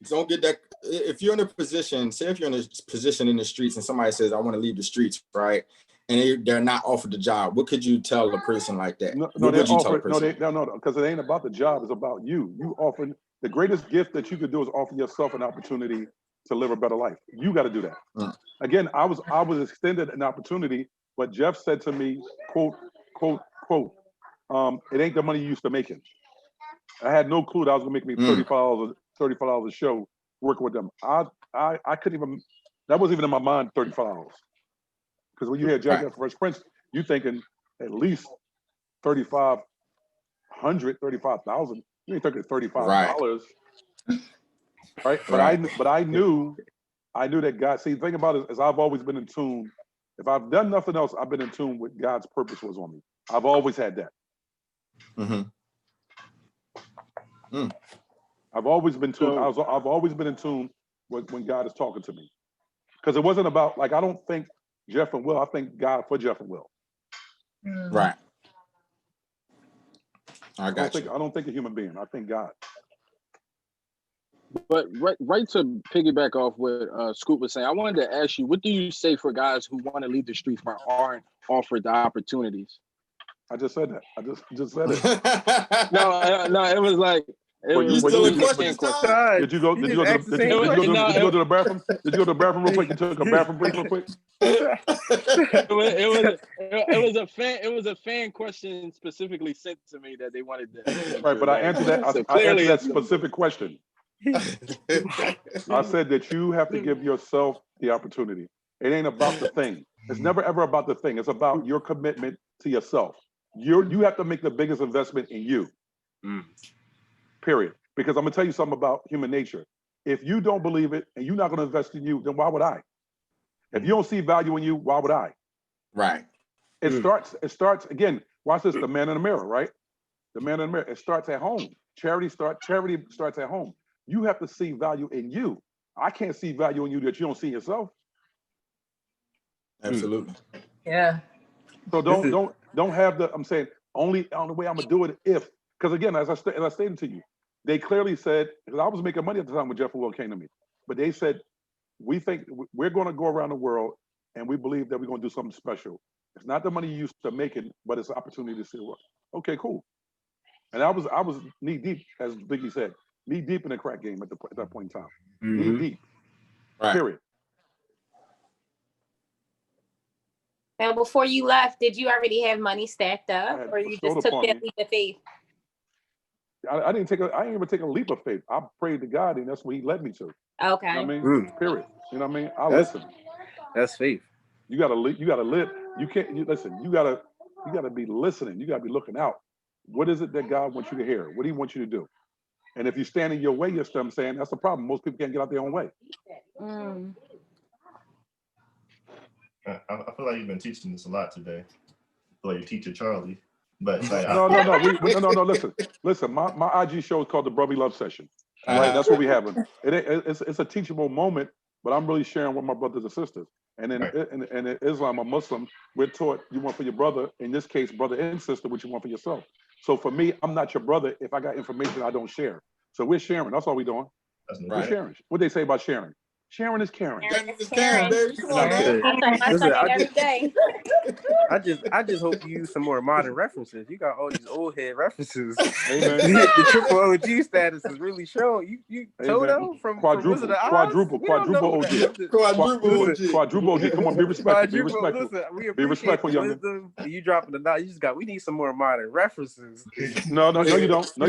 Don't get that. If you're in a position, say if you're in a position in the streets and somebody says, I want to leave the streets, right? And they're not offered the job, what could you tell a person like that? No, because it ain't about the job, it's about you. You offering the greatest gift that you could do is offer yourself an opportunity to live a better life. You got to do that. Again, I was extended an opportunity, but Jeff said to me, quote, it ain't the money you used to making. I had no clue that I was gonna make me $35 a show working with them. I couldn't even, that wasn't even in my mind, $35. Because when you hear Jack and Fresh Prince, you thinking at least $3,500, $35,000. You ain't thinking $35. Right? But I knew that God, see, the thing about it is I've always been in tune. If I've done nothing else, I've been in tune with God's purpose was on me. I've always had that. I've always been tuned. I've always been in tune when God is talking to me. Because it wasn't about, like, I don't think Jeff and Will, I thank God for Jeff and Will. Right. I don't think a human being. I thank God. But right to piggyback off what Scoop was saying, I wanted to ask you, what do you say for guys who want to leave the streets but aren't offered the opportunities? I just said that. I just said it. No, it was like. Did you go to the bathroom? Did you go to the bathroom real quick? You took a bathroom break real quick? It was a fan question specifically sent to me that they wanted to. Right, but I answered that. I answered that specific question. I said that you have to give yourself the opportunity. It ain't about the thing. It's never ever about the thing. It's about your commitment to yourself. You have to make the biggest investment in you. Period. Because I'm gonna tell you something about human nature. If you don't believe it and you're not gonna invest in you, then why would I? If you don't see value in you, why would I? Right. It starts again. Watch this, the man in the mirror, right? The man in the mirror. It starts at home. Charity starts at home. You have to see value in you. I can't see value in you that you don't see yourself. Absolutely. Yeah. So don't have the, I'm saying only on the way I'm gonna do it if, because again, as I stated to you, they clearly said, because I was making money at the time when Jeff and Will came to me, but they said, we think we're going to go around the world and we believe that we're going to do something special. It's not the money you used to making, but it's an opportunity to see the world. Okay, cool. And I was knee deep, as Biggie said, knee deep in the crack game at that point in time. Knee deep. Right. Period. Now, before you left, did you already have money stacked up, or you just took that leap of faith? I didn't even take a leap of faith. I prayed to God, and that's what He led me to. Okay. You know what I mean? Period. You know what I mean? I listen. That's faith. You gotta live. You can't. Listen. You gotta be listening. You gotta be looking out. What is it that God wants you to hear? What do He want you to do? And if you stand in your way, you know what I'm saying, that's the problem. Most people can't get out their own way. I feel like you've been teaching this a lot today. I feel like your teacher Charlie. But like, no. Listen. My IG show is called the Brotherly Love Session. Right. That's what we having. It's a teachable moment, but I'm really sharing with my brothers and sisters. And in Islam or Muslim, we're taught you want for your brother, in this case, brother and sister, what you want for yourself. So for me, I'm not your brother if I got information I don't share. So we're sharing. That's all we're doing. We're sharing. What they say about sharing? Sharing is caring. Sharing is caring, baby. Come on, man. I just hope you use some more modern references. You got all these old head references. The triple OG status is really showing. You Toto from Wizard of Oz? Quadruple OG. Quadruple OG. Come on, be respectful. Be respectful. Listen, we be respectful, young. You dropping the knot. We need some more modern references. No, you don't. You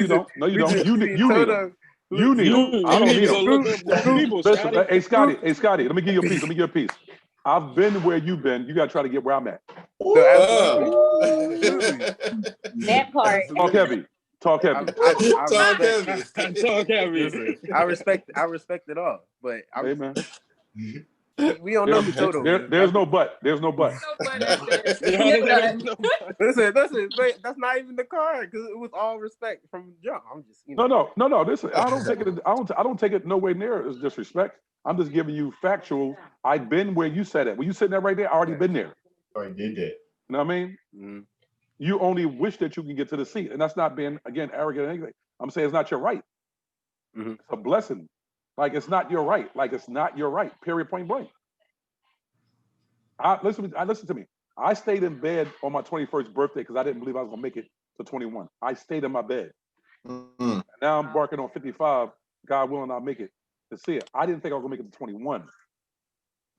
need them. You need them. I don't need them. Listen, hey Scotty, let me give you a piece. I've been where you've been. You got to try to get where I'm at. That part. Talk heavy. Talk heavy. Listen, I respect it all, but we don't know who Toto is. There's no but. There's no but. Listen, that's not even the card, because it was all respect from jump. I'm just, No. Listen, I don't take it nowhere near as disrespect. I'm just giving you factual. I've been where you said it. When you sitting there right there, I already been there. Already did that. You know what I mean? Mm-hmm. You only wish that you can get to the seat, and that's not being, again, arrogant or anything. I'm saying it's not your right. Mm-hmm. It's a blessing. Like, it's not your right. Like, it's not your right. Period. Point blank. Listen to me. I stayed in bed on my 21st birthday because I didn't believe I was gonna make it to 21. I stayed in my bed. Mm-hmm. Now I'm barking on 55. God willing, I'll make it to see it. I didn't think I was gonna make it to 21.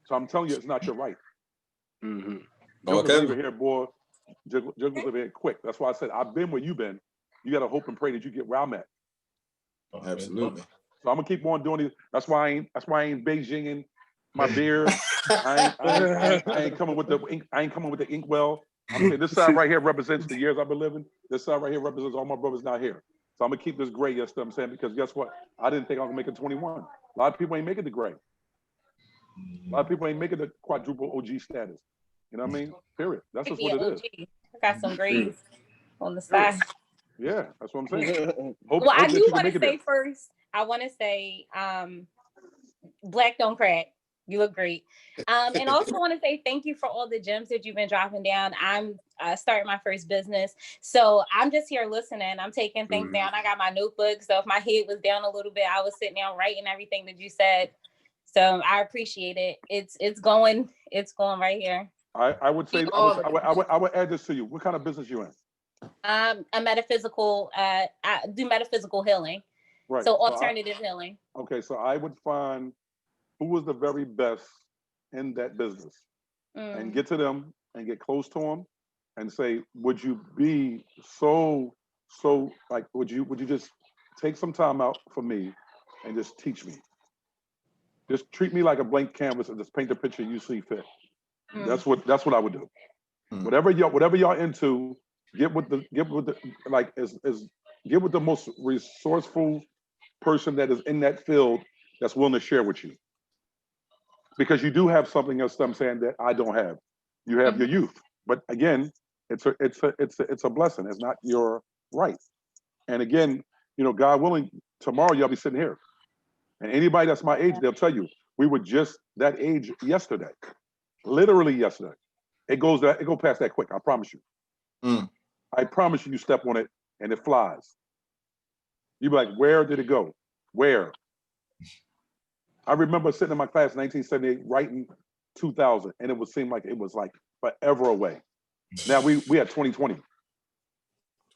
So I'm telling you, it's not your right. Mm-hmm. Over here, boy. Jug was over here quick. That's why I said I've been where you've been. You got to hope and pray that you get where I'm at. Absolutely. So I'm gonna keep on doing these. That's why I ain't Beijinging my beard. I ain't coming with the inkwell. I'm saying this side right here represents the years I've been living. This side right here represents all my brothers not here. So I'm gonna keep this gray. Yes, I'm saying, because guess what? I didn't think I was gonna make it 21. A lot of people ain't making the gray. A lot of people ain't making the quadruple OG status. You know what I mean? Period. That's just what it is. I got some grays on the side. Yeah, that's what I'm saying. I do want to say first, I want to say, Black don't crack. You look great. And also want to say thank you for all the gems that you've been dropping down. I'm starting my first business. So I'm just here listening. I'm taking things down. I got my notebook. So if my head was down a little bit, I was sitting down writing everything that you said. So I appreciate it. It's going right here. I would say, I would add this to you. What kind of business you in? A metaphysical, I do metaphysical healing. Right. So alternative healing. Okay, so I would find who was the very best in that business and get to them and get close to them and say, would you be so like, would you just take some time out for me and just teach me? Just treat me like a blank canvas and just paint the picture you see fit. That's what I would do. Whatever y'all into, get with the most resourceful person that is in that field that's willing to share with you. Because you do have something else, I'm saying, that I don't have. You have your youth, but again, it's a blessing. It's not your right. And again, God willing, tomorrow y'all be sitting here, and anybody that's my age, they'll tell you we were just that age yesterday, literally yesterday. It goes past that quick. I promise you. I promise you, you step on it and it flies. You be like, where did it go? Where? I remember sitting in my class in 1978 writing 2000, and it would seem like it was like forever away. Now we had 2020.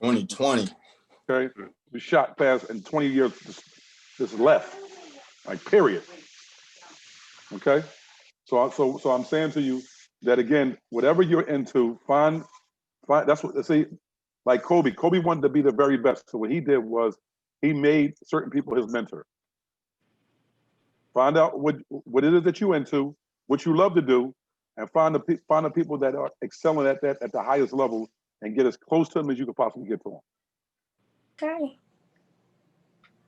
2020. Okay, we shot past, and 20 years just left, like period. Okay, so I'm saying to you that again, whatever you're into, find. That's what see. Like Kobe wanted to be the very best. So what he did was he made certain people his mentor. Find out what it is that you're into, what you love to do, and find the people that are excelling at that at the highest level, and get as close to them as you can possibly get to them. Okay.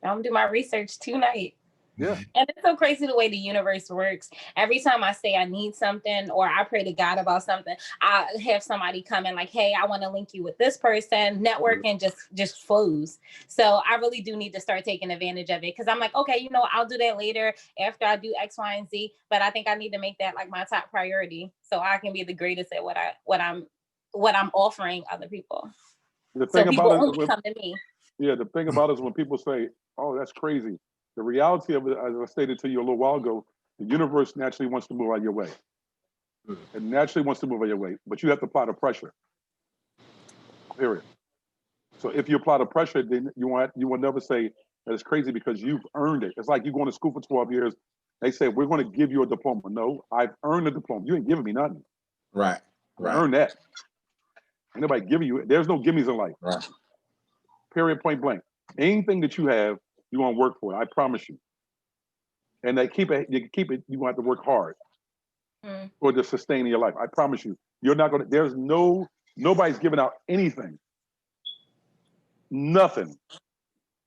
I'm gonna do my research tonight. Yeah. And it's so crazy the way the universe works. Every time I say I need something or I pray to God about something, I have somebody come in like, hey, I want to link you with this person. Networking just flows. So I really do need to start taking advantage of it, because I'm like, okay, I'll do that later after I do X, Y, and Z. But I think I need to make that like my top priority so I can be the greatest at what I'm offering other people. The thing so people about only come to me. Yeah, the thing about it is when people say, oh, that's crazy. The reality of it, as I stated to you a little while ago, the universe naturally wants to move out of your way. It naturally wants to move out of your way, but you have to apply the pressure. Period. So if you apply the pressure, then you will never say that it's crazy, because you've earned it. It's like you going to school for 12 years. They say, we're going to give you a diploma. No, I've earned a diploma. You ain't giving me nothing. Right. I earned that. Ain't nobody giving you it. There's no gimmies in life. Right. Period, point blank. Anything that you have, you want to work for it. I promise you. And you keep it, you're going to have to work hard for the sustain of your life. I promise you. You're not going to, nobody's giving out anything. Nothing.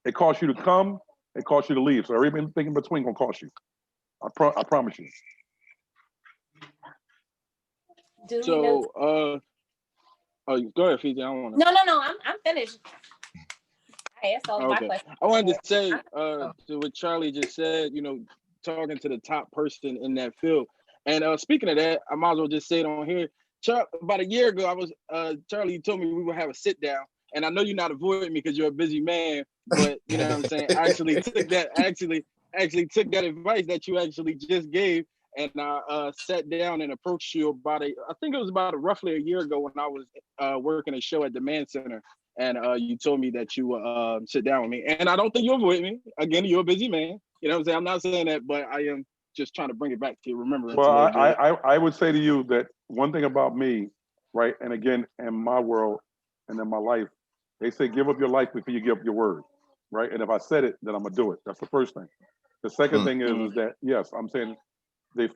It costs you to come, it costs you to leave. So everything in between going to cost you. I promise you. So, go ahead, Fiji. I don't want to. No. I'm finished. That's all my question. I wanted to say to what Charlie just said, talking to the top person in that field. And speaking of that, I might as well just say it on here. About a year ago, Charlie told me we would have a sit down. And I know you're not avoiding me because you're a busy man, but you know what I'm saying? I actually took that advice that you actually just gave, and I sat down and approached you I think it was about roughly a year ago when I was working a show at Demand Center. And you told me that you would sit down with me. And I don't think you avoid me. Again, you're a busy man. You know what I'm saying? I'm not saying that, but I am just trying to bring it back to your remembrance. Well, I would say to you that one thing about me, right, and again, in my world and in my life, they say give up your life before you give up your word, right? And if I said it, then I'm going to do it. That's the first thing. The second thing is that, yes, I'm saying the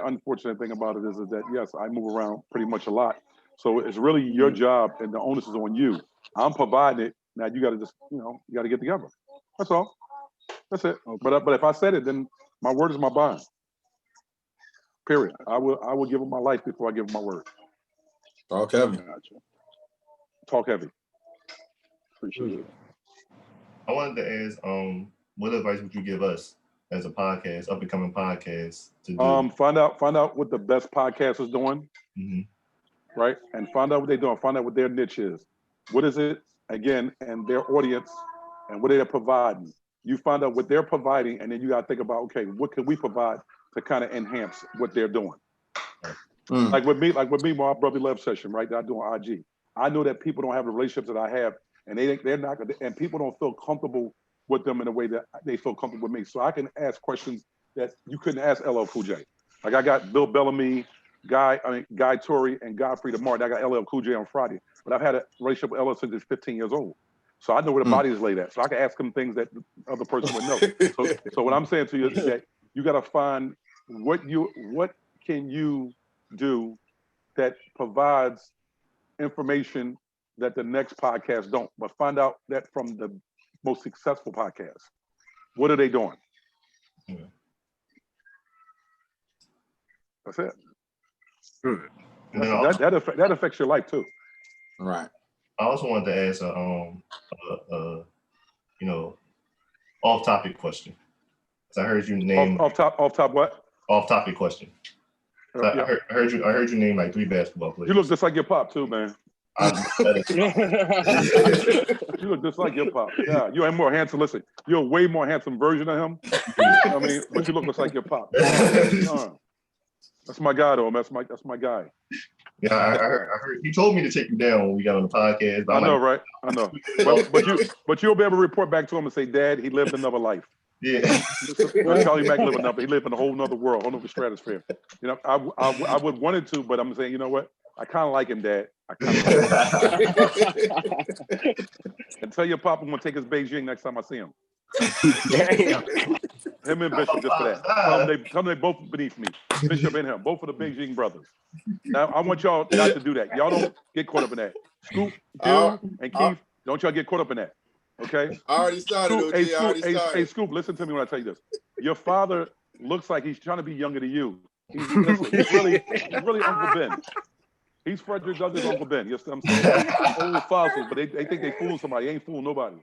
unfortunate thing about it is that, yes, I move around pretty much a lot. So it's really your job, and the onus is on you. I'm providing it. Now you got to just, you got to get together. That's all. That's it. Okay. But if I said it, then my word is my bond. Period. I will give him my life before I give him my word. Talk heavy. Talk heavy. Appreciate it. I wanted to ask, what advice would you give us as a podcast, up and coming podcast, to do? Find out what the best podcast is doing. Right? And find out what they're doing. Find out what their niche is. What is it, again, and their audience, and what they're providing. You find out what they're providing, and then you got to think about, okay, what can we provide to kind of enhance what they're doing? Like with me, my brother love session, right? That I do on IG. I know that people don't have the relationships that I have, and they're not, and people don't feel comfortable with them in a way that they feel comfortable with me. So I can ask questions that you couldn't ask LL Cool J. Like I got Bill Bellamy, Guy Torrey, and Godfrey DeMartin. I got LL Cool J on Friday, but I've had a relationship with LL since he's 15 years old. So I know where the body is laid at. So I can ask him things that the other person would know. So what I'm saying to you is that you got to find what can you do that provides information that the next podcast don't, but find out that from the most successful podcasts. What are they doing? That's it. That affects your life too. Right. I also wanted to ask off-topic question. So I heard you name off-top what? Off-topic question. So yeah. I heard you name like 3 basketball players. You look just like your pop too, man. You look just like your pop. Yeah, you ain't more handsome. Listen, you're a way more handsome version of him. I mean, but you look just like your pop. That's my guy, though. That's my guy. Yeah, I heard. He told me to take you down when we got on the podcast. I know, right? I know. but you'll be able to report back to him and say, Dad, he lived another life. Yeah. Charlie Mack lived another. He lived in a whole nother world, whole nother stratosphere. You know, I would want it to, but I'm saying, you know what? I kind of like him, Dad. I kind of like him. And tell your papa I'm gonna take his Beijing next time I see him. Damn. Him and Bishop, just for that. Tell them they both beneath me. Bishop and him, both of the Beijing brothers. Now I want y'all not to do that. Y'all don't get caught up in that. Scoop, Bill, and Keith, don't y'all get caught up in that. Okay? I already started. Scoop, hey, Scoop, listen to me when I tell you this. Your father looks like he's trying to be younger than you. He's really Uncle Ben. He's Frederick Douglass' Uncle Ben. You know what I'm saying? Old fossils, but they think they fooling somebody. They ain't fooling nobody.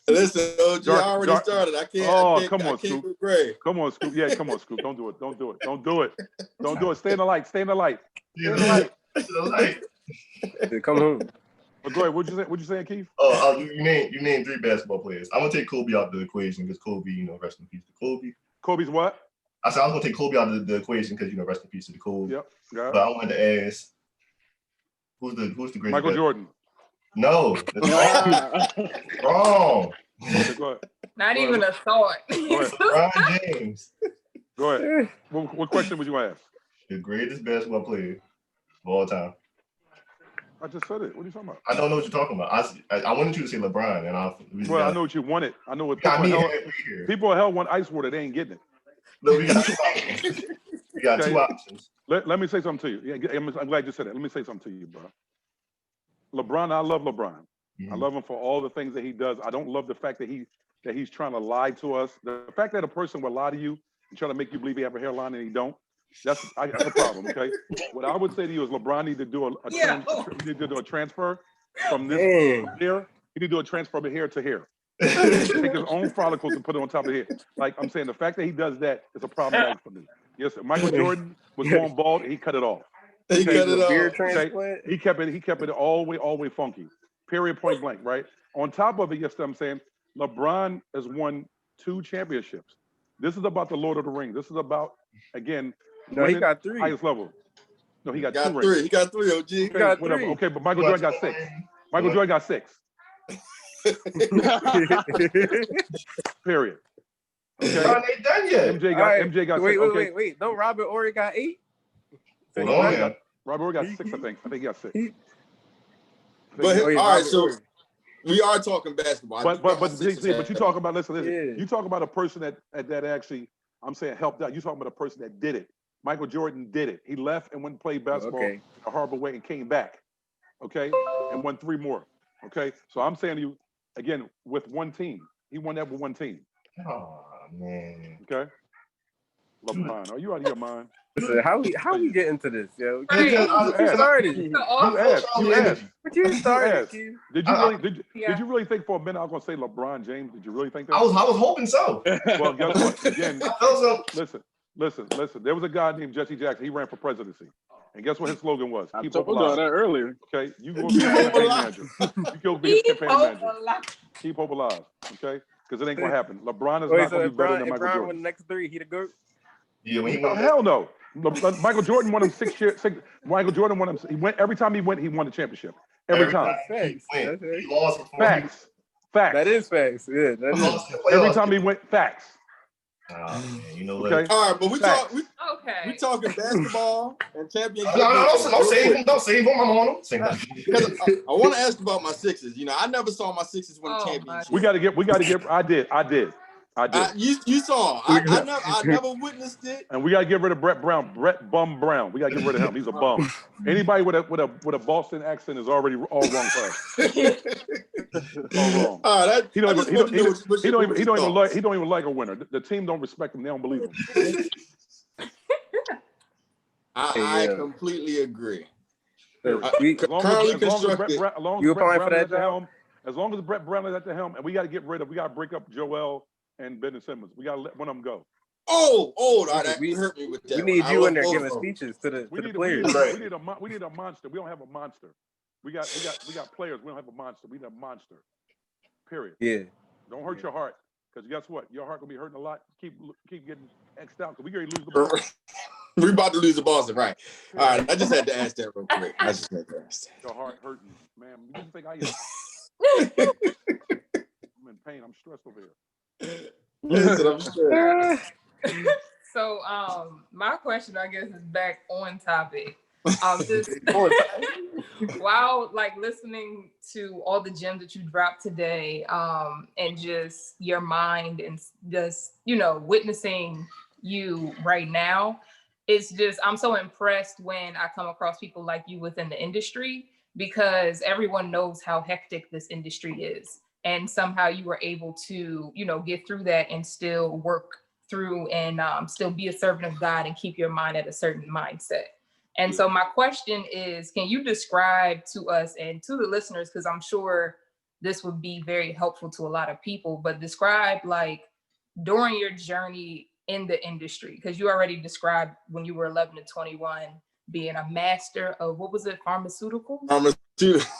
Listen, OG, I already started. I can't. Come on, Scoop. Come on, Scoop. Yeah, come on, Scoop. Don't do it. Don't do it. Stay in the light. Stay in the light. Come home. But go ahead. What'd you say, Keith? Oh, you named 3 basketball players. I'm gonna take Kobe out the equation because Kobe, rest in peace to Kobe. Kobe's what? I said I was gonna take Kobe out of the equation because rest in peace to the Kobe. Yep. Yeah. But I wanted to ask, who's the greatest? Michael Jordan. No, wrong. Not even a thought. LeBron James. Go ahead. What question would you ask? The greatest basketball player of all time. I just said it. What are you talking about? I don't know what you're talking about. I wanted you to say LeBron, and I know what you wanted. I know what people at hell want ice water. They ain't getting it. Look, we got 2 options. We got 2 options. Let me say something to you. Yeah, I'm glad you said that. Let me say something to you, bro. LeBron, I love LeBron. Mm-hmm. I love him for all the things that he does. I don't love the fact that he's trying to lie to us. The fact that a person will lie to you and try to make you believe he have a hairline and he don't, that's a problem, okay? What I would say to you is LeBron need to do a transfer from this here. He need to do a transfer from here to here. Take his own follicles and put it on top of the head. Like I'm saying, the fact that he does that is a problem for me. Yes, Michael Jordan was going bald and he cut it off. He cut it off. Beard transplant. He kept it all the way funky. Period, point blank, right? On top of it, yes, I'm saying LeBron has won 2 championships. This is about the Lord of the Rings. This is about, again, he got 3. Highest level. No, he got 2 rings. 3. He got 3, OG. He got 3. Okay, but Michael Jordan got 6. Michael Jordan got 6. Period. Okay. Ain't done yet. MJ got 6. Wait. No, Robert Horry got 8. Robert Horry got 6, I think. I think he got 6. But all right, so we are talking basketball. But you talk about listen. Yeah. You talk about a person that actually, I'm saying, helped out. You talking about a person that did it. Michael Jordan did it. He left and went and played basketball a horrible way and came back. Okay, and won 3 more. Okay, so I'm saying to you again with one team. He won that with one team. Oh man. Okay. LeBron, are you out of your mind? Listen, how we get into this, yo? You started. You asked. But you started. Did you really think for a minute I was gonna say LeBron James? Did you really think that? I was hoping so. Well, guess what? Again, listen. There was a guy named Jesse Jackson. He ran for presidency, and guess what his slogan was? Keep hope alive. That earlier. Okay, you go be a campaign manager. You go be a campaign manager. Keep hope alive. Okay, because it ain't gonna happen. LeBron is not gonna be better than Michael Jordan. Won the next 3, he the GOAT. Yeah, when he won. Hell no. Michael Jordan won him 6 years. Michael Jordan won him. He went every time he went. He won the championship. Every time. He lost. Facts. That is facts. Yeah. Every time he went, facts. You know what? Okay. All right, but we talking basketball and championship. Don't save him. I'm on him. Because I want to ask about my Sixers. I never saw my Sixers win a championship. We got to get. I did. You saw. I never witnessed it. And we gotta get rid of Brett Bum Brown. We gotta get rid of him. He's a bum. Anybody with a Boston accent is already all wrong for us. All wrong. He don't even like a winner. The team don't respect him. They don't believe him. I completely agree. As long as Brett Brown is at the helm, and we gotta break up Joel and Ben Simmons. We gotta let one of them go. That hurt me with that. We need you in there giving speeches to the players. We need a monster. We don't have a monster. We got players. We don't have a monster. We need a monster. Period. Yeah. Don't hurt your heart, because guess what? Your heart gonna be hurting a lot. Keep getting X'd out, because we gonna lose the ball. We're about to lose to Boston, right? All right, I just had to ask that real quick. I just had to ask that. Your heart hurting, man. You didn't think I am. I'm in pain. I'm stressed over here. Listen, I'm stressed. So, my question, I guess, is back on topic. Just while like listening to all the gems that you dropped today, and just your mind and just, you know, witnessing you right now, it's just, I'm so impressed when I come across people like you within the industry, because everyone knows how hectic this industry is. And somehow you were able to, you know, get through that and still work through and still be a servant of God and keep your mind at a certain mindset. And so my question is, can you describe to us and to the listeners, because I'm sure this would be very helpful to a lot of people, but describe like during your journey in the industry, because you already described when you were 11 to 21 being a master of, what was it, pharmaceutical? Pharmaceutical.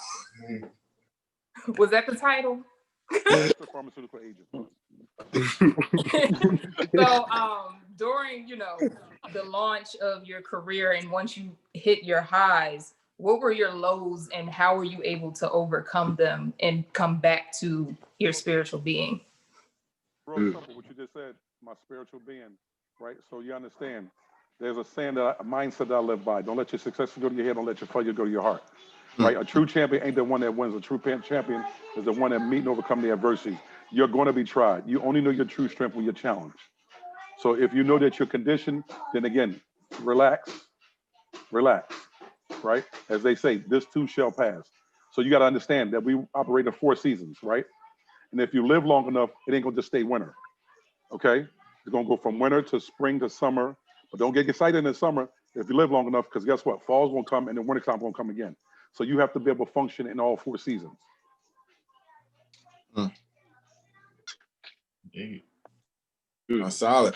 Was that the title? Master pharmaceutical agent. So during, you know, the launch of your career and once you hit your highs, what were your lows and how were you able to overcome them and come back to your spiritual being? Real simple, what you just said, my spiritual being, right? So you understand, there's a saying, a mindset that I live by. Don't let your success go to your head, don't let your failure go to your heart, right? A true champion ain't the one that wins. A true champion is the one that meet and overcome the adversity. You're going to be tried. You only know your true strength when you're challenged. So if you know that you're conditioned, then again, relax, right? As they say, this too shall pass. So you got to understand that we operate in 4 seasons, right? And if you live long enough, it ain't gonna just stay winter, okay? It's gonna go from winter to spring to summer, but don't get excited in the summer if you live long enough, because guess what? Fall's gonna come and then winter time gonna come again. So you have to be able to function in all 4 seasons. That's solid.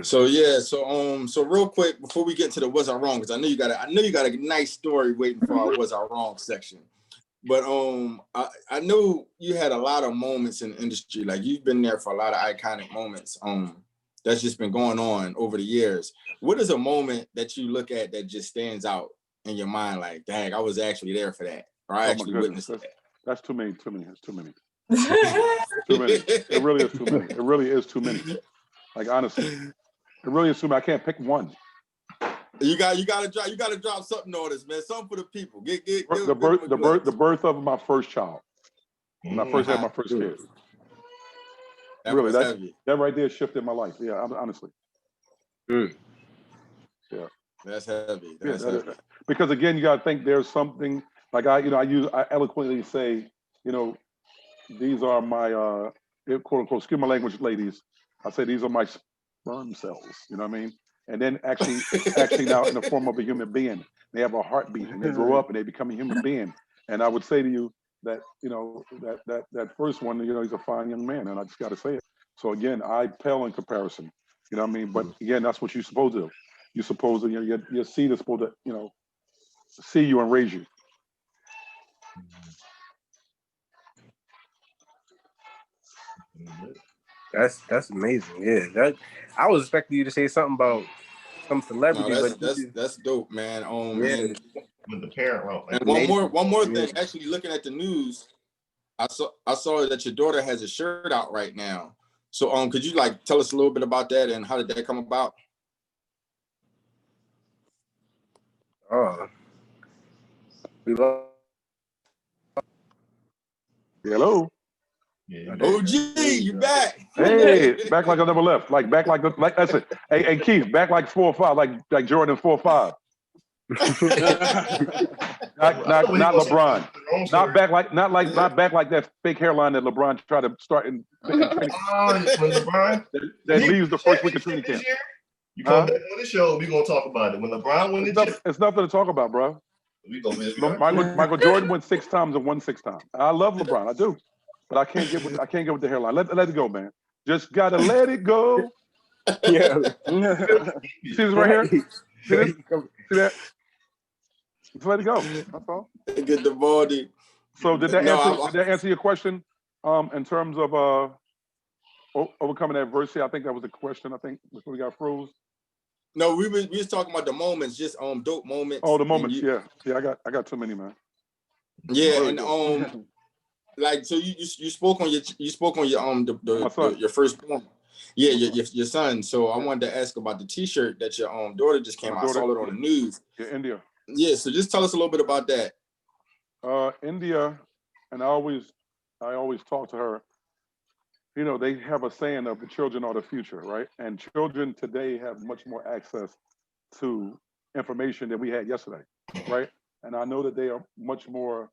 So yeah, so real quick before we get to the was I wrong, because I know you got a nice story waiting for our was I wrong section. But I know you had a lot of moments in the industry, like you've been there for a lot of iconic moments that's just been going on over the years. What is a moment that you look at that just stands out in your mind, like, dang, I was actually there for that, or I actually witnessed that? That's too many. It's too many. Too many. It really is too many. It really is too many. Like, honestly, it really is too many. I can't pick one. You gotta drop something on us, man. Something for the people. The birth of my first child. When I first had my first kid. Really, that right there shifted my life. Yeah, honestly. Yeah. That's heavy. That's heavy. Because again, you gotta think there's something like I eloquently say, you know, these are my quote unquote, excuse my language, ladies. I say these are my sperm cells. You know what I mean? And then actually now in the form of a human being, they have a heartbeat and they grow up and they become a human being. And I would say to you that, you know, that first one, you know, he's a fine young man, and I just got to say it. So again, I pale in comparison. You know what I mean? But again, that's what you're supposed to do. You're supposed to, you know, your seed is supposed to, you know, see you and raise you. That's amazing. Yeah, that I was expecting you to say something about some celebrity, but that's dope, man. Yeah, with the parent role. And one more thing. Actually, looking at the news, I saw that your daughter has a shirt out right now. So could you like tell us a little bit about that and how did that come about? We love. Hello. Yeah. OG, you back? Hey, back like I never left. Like back like that's it. Hey Keith, back like 4 or 5, like Jordan 4 or 5. not LeBron. Not back like that fake hairline that LeBron tried to start in LeBron that leaves the first week of training camp. You come back on the show, we're gonna talk about it. When LeBron won the chip, it's nothing to talk about, bro. Michael Jordan won 6 times and won 6 times. I love LeBron, I do. But I can't get with the hairline. Let it go, man. Just gotta let it go. Yeah. See this right here? See this? See that? Just let it go. That's all. Get the body. So did that answer your question? In terms of overcoming adversity, I think that was the question. I think before we got froze. No, we was talking about the moments, just dope moments. Oh, the moments, yeah. I got too many, man. Yeah, really and like so you spoke on your your firstborn. Yeah, your son. So I wanted to ask about the T-shirt that your daughter just came out. I saw it on the news. Yeah, India. Yeah, so just tell us a little bit about that. India, and I always talk to her. You know, they have a saying of the children are the future, right? And children today have much more access to information than we had yesterday, right? And I know that they are much more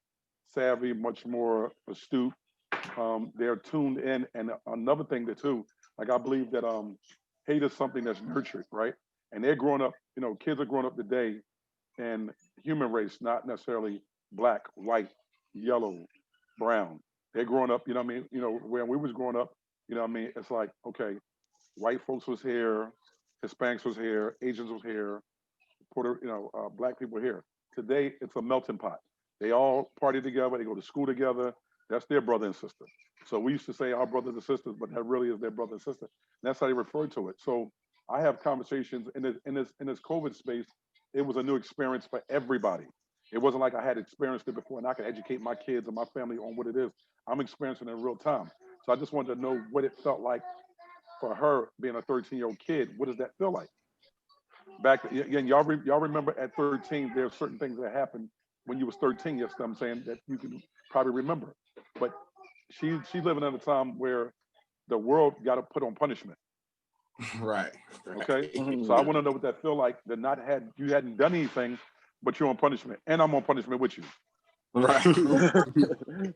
savvy, much more astute. They're tuned in. And another thing that too, like I believe that hate is something that's nurtured, right? And they're growing up, you know, kids are growing up today in human race, not necessarily black, white, yellow, brown. They're growing up, you know what I mean? You know, when we was growing up, you know what I mean? It's like, okay, white folks was here, Hispanics was here, Asians was here, black people here. Today, it's a melting pot. They all party together, they go to school together. That's their brother and sister. So we used to say our brothers and sisters, but that really is their brother and sister. And that's how they refer to it. So I have conversations in this COVID space. It was a new experience for everybody. It wasn't like I had experienced it before and I could educate my kids and my family on what it is. I'm experiencing it in real time. So I just wanted to know what it felt like for her being a 13-year-old kid. What does that feel like? Back again, y'all remember at 13, there are certain things that happened when you was 13. Yes, I'm saying that you can probably remember. But she's living at a time where the world got to put on punishment. Right. Okay. So I want to know what that feel like. You hadn't done anything, but you're on punishment, and I'm on punishment with you. Right.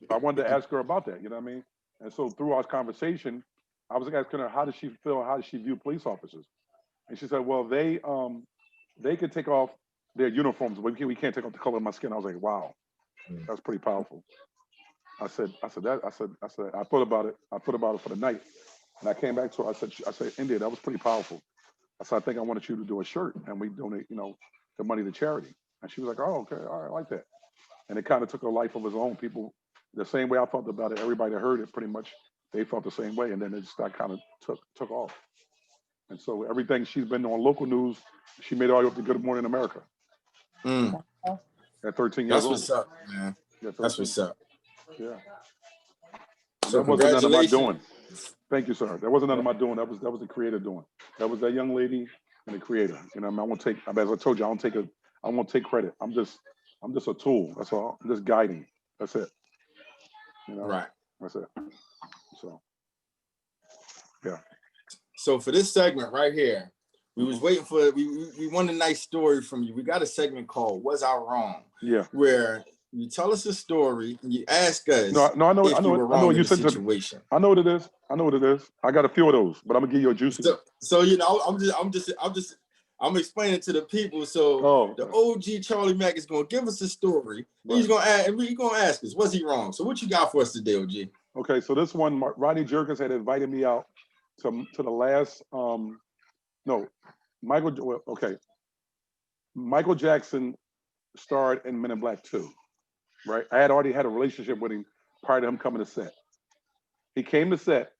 I wanted to ask her about that. You know what I mean? And so through our conversation, I was asking her, how does she feel? How does she view police officers? And she said, well, they could take off their uniforms, but we can't take off the color of my skin. I was like, wow, that's pretty powerful. I thought about it. I thought about it for the night, and I came back to her. I said, India, that was pretty powerful. I said, I think I wanted you to do a shirt, and we donate, the money to charity. And she was like, oh, okay, all right, I like that. And it kind of took a life of its own. People, the same way I felt about it, everybody that heard it, pretty much, they felt the same way, and then that kind of took off. And so everything she's been on local news, she made it all the way up to Good Morning America. At 13 years old. That's what's up, man. That's what's up. Yeah. So that wasn't none of my doing. Thank you, sir. That wasn't none of my doing. That was the creator doing. That was that young lady and the creator. I won't take, as I told you, I won't take credit. I'm just a tool. That's all. I'm just guiding. That's it. Right. That's it. So, yeah. So for this segment right here, we was waiting for we want a nice story from you. We got a segment called "Was I Wrong?" Yeah. Where you tell us a story and you ask us. No, I know. If you were wrong in the situation. I know what it is. I got a few of those, but I'm gonna give you a juicy. So I'm explaining to the people. So the OG Charlie Mack is gonna give us a story. Right. He's gonna ask us, was he wrong? So what you got for us today, OG? Okay, so this one, Rodney Jerkins had invited me out to the last. Michael Jackson starred in Men in Black 2, right? I had already had a relationship with him prior to him coming to set. He came to set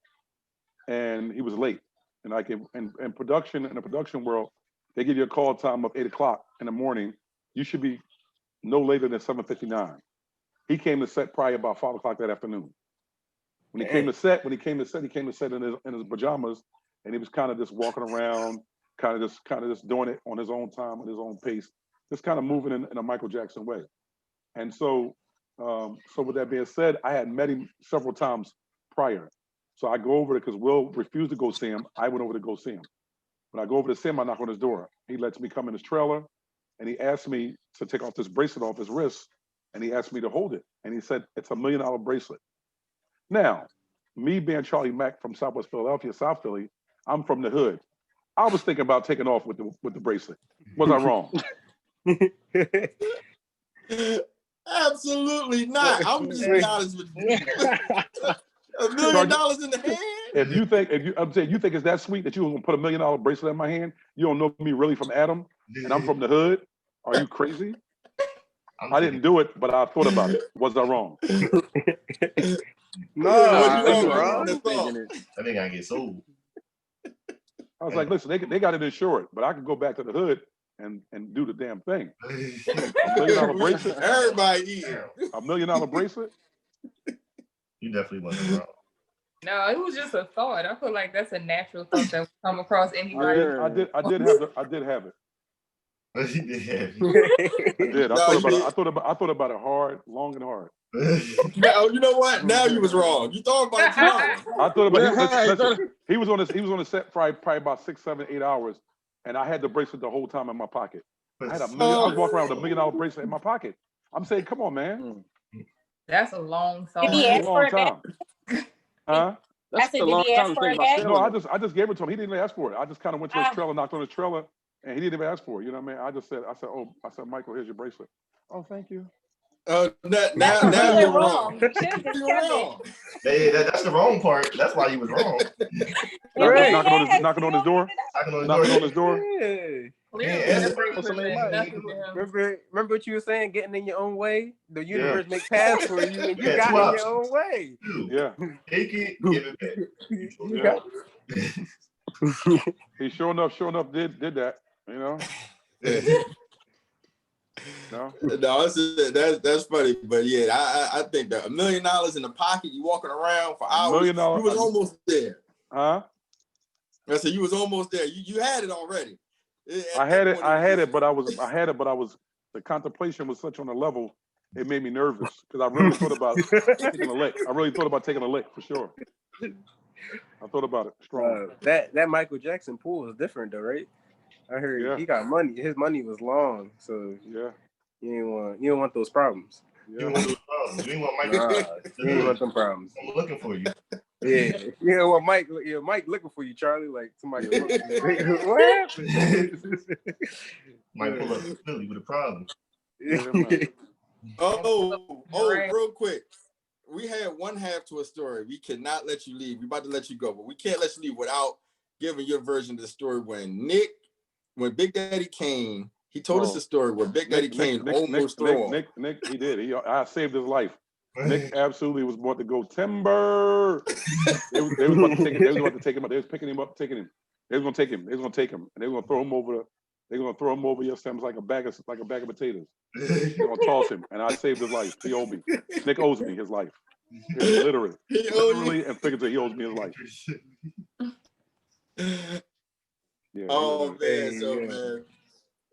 and he was late. And in the production world, they give you a call time of 8 o'clock in the morning. You should be no later than 7:59. He came to set probably about 5 o'clock that afternoon. When he came to set in his pajamas, and he was kind of just walking around, kind of just doing it on his own time, on his own pace, just kind of moving in a Michael Jackson way. And so with that being said, I had met him several times prior. So I go over there because Will refused to go see him. I went over to go see him. When I go over to see him, I knock on his door. He lets me come in his trailer, and he asked me to take off this bracelet off his wrist, and he asked me to hold it. And he said, it's $1 million bracelet. Now, me being Charlie Mack from Southwest Philadelphia, South Philly, I'm from the hood. I was thinking about taking off with the bracelet. Was I wrong? Absolutely not. I'm just being honest with you. $1 million in the hand. If you think it's that sweet that you gonna put $1 million bracelet in my hand, you don't know me really from Adam, and I'm from the hood. Are you crazy? I didn't do it, but I thought about it. Was I wrong? No, I think I get sold. I was like, listen, they got it insured, but I can go back to the hood and do the damn thing. $1 million bracelet. Everybody eating. $1 million bracelet. You definitely wasn't wrong. No, it was just a thought. I feel like that's a natural thought that would come across anybody. I did have it. I did. I thought about it hard, long and hard. Now, you know what? Now you was wrong. You thought about it too long. I thought about it. He was on the set probably about 6, 7, 8 hours, and I had the bracelet the whole time in my pocket. I had $1 million. I was walking around with $1 million bracelet in my pocket. I'm saying, come on, man. That's a long thought. That's a long time. Huh? That's a long time to think about. No, I just gave it to him. He didn't even ask for it. I just kind of went to his trailer, knocked on his trailer, and he didn't even ask for it. You know what I mean? I said, Michael, here's your bracelet. Oh, thank you. Now you're wrong. You're wrong. That's the wrong part. That's why you was wrong. Knocking on his door. Knocking on his door. Remember what you were saying? Getting in your own way. The universe make paths for you, and you got in your own way. Yeah. Take it, give it back. He sure enough did that. You know. No, that's funny, but yeah, I think that $1 million in the pocket, you walking around for hours, you was almost there. Huh? I said you was almost there. You had it already. I had it, but I was the contemplation was such on a level, it made me nervous because I really thought about taking a lick. I really thought about taking a lick for sure. I thought about it strong. That Michael Jackson pool is different though, right? I heard he got money. His money was long, so you don't want those problems. You don't want those problems. You ain't want Mike. You don't want them problems. I'm looking for you. Yeah, well, Mike looking for you, Charlie. Like somebody. What happened? Might pull up to Philly with a problem. Real quick. We had one half to a story. We cannot let you leave. We're about to let you go, but we can't let you leave without giving your version of the story. When Big Daddy Kane, he told us the story where Big Daddy Kane almost threw off. Nick, he did. I saved his life. Nick absolutely was about to go timber. They was about to take him out. They was picking him up, taking him. They was gonna take him. They was gonna take him, and they were gonna throw him over. They're gonna throw him over your stems like a bag of potatoes. They're gonna toss him, and I saved his life. He owed me. Nick owes me his life. Literally and figuratively, he owes me his life. Yeah, man,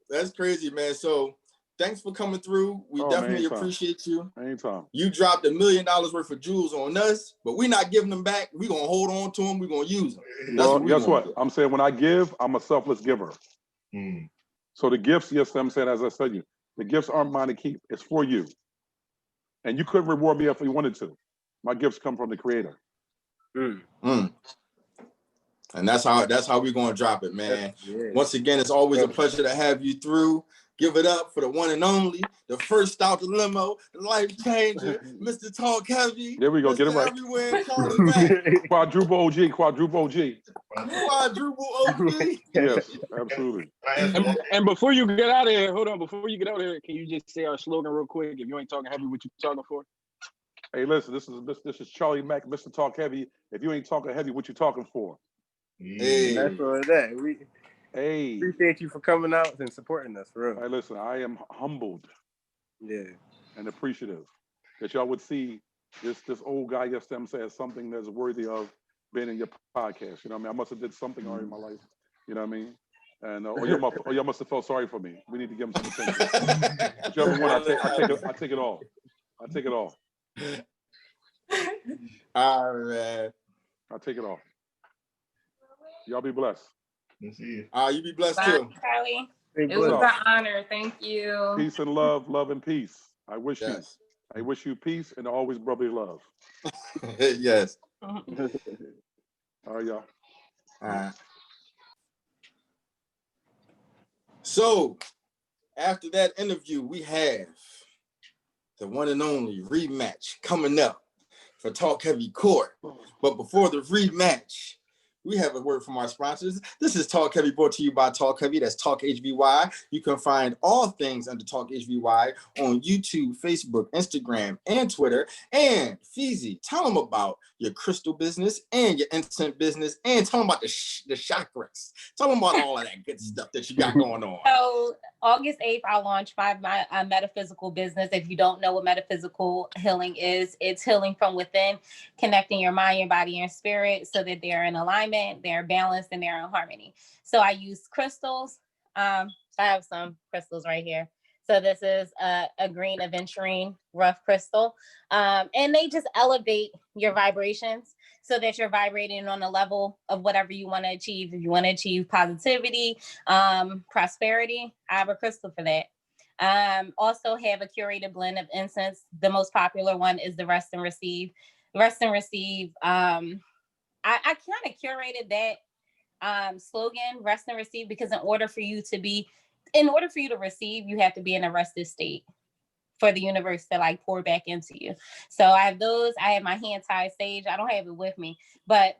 that's crazy, man. So thanks for coming through. We definitely appreciate you. Anytime. You dropped $1 million worth of jewels on us, but we're not giving them back. We're gonna hold on to them. We're gonna use them. Guess what? I'm saying when I give, I'm a selfless giver. So the gifts, yes, I'm saying, as I said, the gifts aren't mine to keep. It's for you. And you couldn't reward me if you wanted to. My gifts come from the Creator. And that's how we're gonna drop it, man. Once again, it's always a pleasure to have you through. Give it up for the one and only, the first out the limo, the life changer, Mr. TalkHvy. There we go. Mr. Get it right. Everywhere, Charlie Mack. Quadruple OG. Quadruple OG. Yes, absolutely. And before you get out of here, hold on. Before you get out of here, can you just say our slogan real quick? If you ain't talking heavy, what you talking for? Hey, listen, this is Charlie Mack, Mr. TalkHvy. If you ain't talking heavy, what you talking for? Hey. That's what that. We appreciate you for coming out and supporting us, for real. Hey, listen, I am humbled, and appreciative that y'all would see this old guy yesterday as something that's worthy of being in your podcast. You know what I mean? I must have did something already in my life. You know what I mean? And y'all must have felt sorry for me. We need to give him some attention. Whichever one, I take it all. I take it all. All right. I take it all. Y'all be blessed. You be blessed too. Charlie. It was an honor. Thank you. Peace and love and peace. I wish you peace and always brotherly love. Yes. All right, y'all. All right. So, after that interview, we have the one and only rematch coming up for TalkHvy Court. But before the rematch, we have a word from our sponsors. This is TalkHvy, brought to you by TalkHvy. That's TalkHvy. You can find all things under TalkHvy on YouTube, Facebook, Instagram, and Twitter. And Feezy, tell them about your crystal business and your incense business, and tell them about the chakras. Tell them about all of that good stuff that you got going on. So August 8th, I'll launch my metaphysical business. If you don't know what metaphysical healing is, it's healing from within, connecting your mind, your body, and spirit so that they're in alignment, they're balanced, and they're in harmony. So I use crystals. I have some crystals right here. So this is a green aventurine rough crystal. And they just elevate your vibrations so that you're vibrating on the level of whatever you want to achieve. If you want to achieve positivity, prosperity, I have a crystal for that. Also have a curated blend of incense. The most popular one is the Rest and Receive. Rest and Receive. I kind of curated that slogan, Rest and Receive, because in order for you to receive, you have to be in a rested state for the universe to like pour back into you. So I have those. I have my hand tied sage. I don't have it with me, but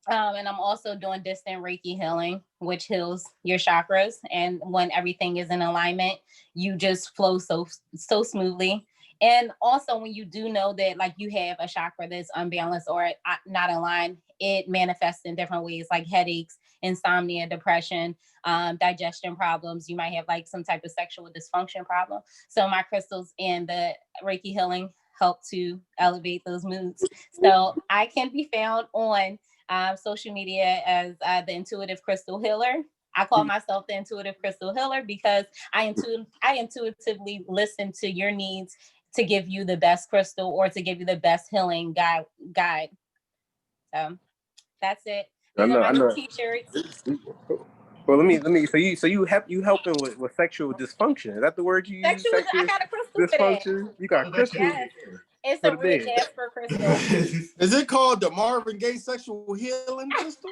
and I'm also doing distant Reiki healing, which heals your chakras. And when everything is in alignment, you just flow so smoothly. And also when you do know that like you have a chakra that's unbalanced or not aligned, it manifests in different ways, like headaches, insomnia, depression, digestion problems. You might have like some type of sexual dysfunction problem. So my crystals and the Reiki healing help to elevate those moods. So I can be found on social media as the Intuitive Crystal Healer. I call myself the Intuitive Crystal Healer because I intuitively listen to your needs to give you the best crystal or to give you the best healing guide. So that's it. I know. T-shirts. Well, let me. So you helping with sexual dysfunction? Is that the word you use? I got a crystal dysfunction. For that. You got crystal. Yes. It's a red jasper crystal. Is it called the Marvin Gaye sexual healing crystal?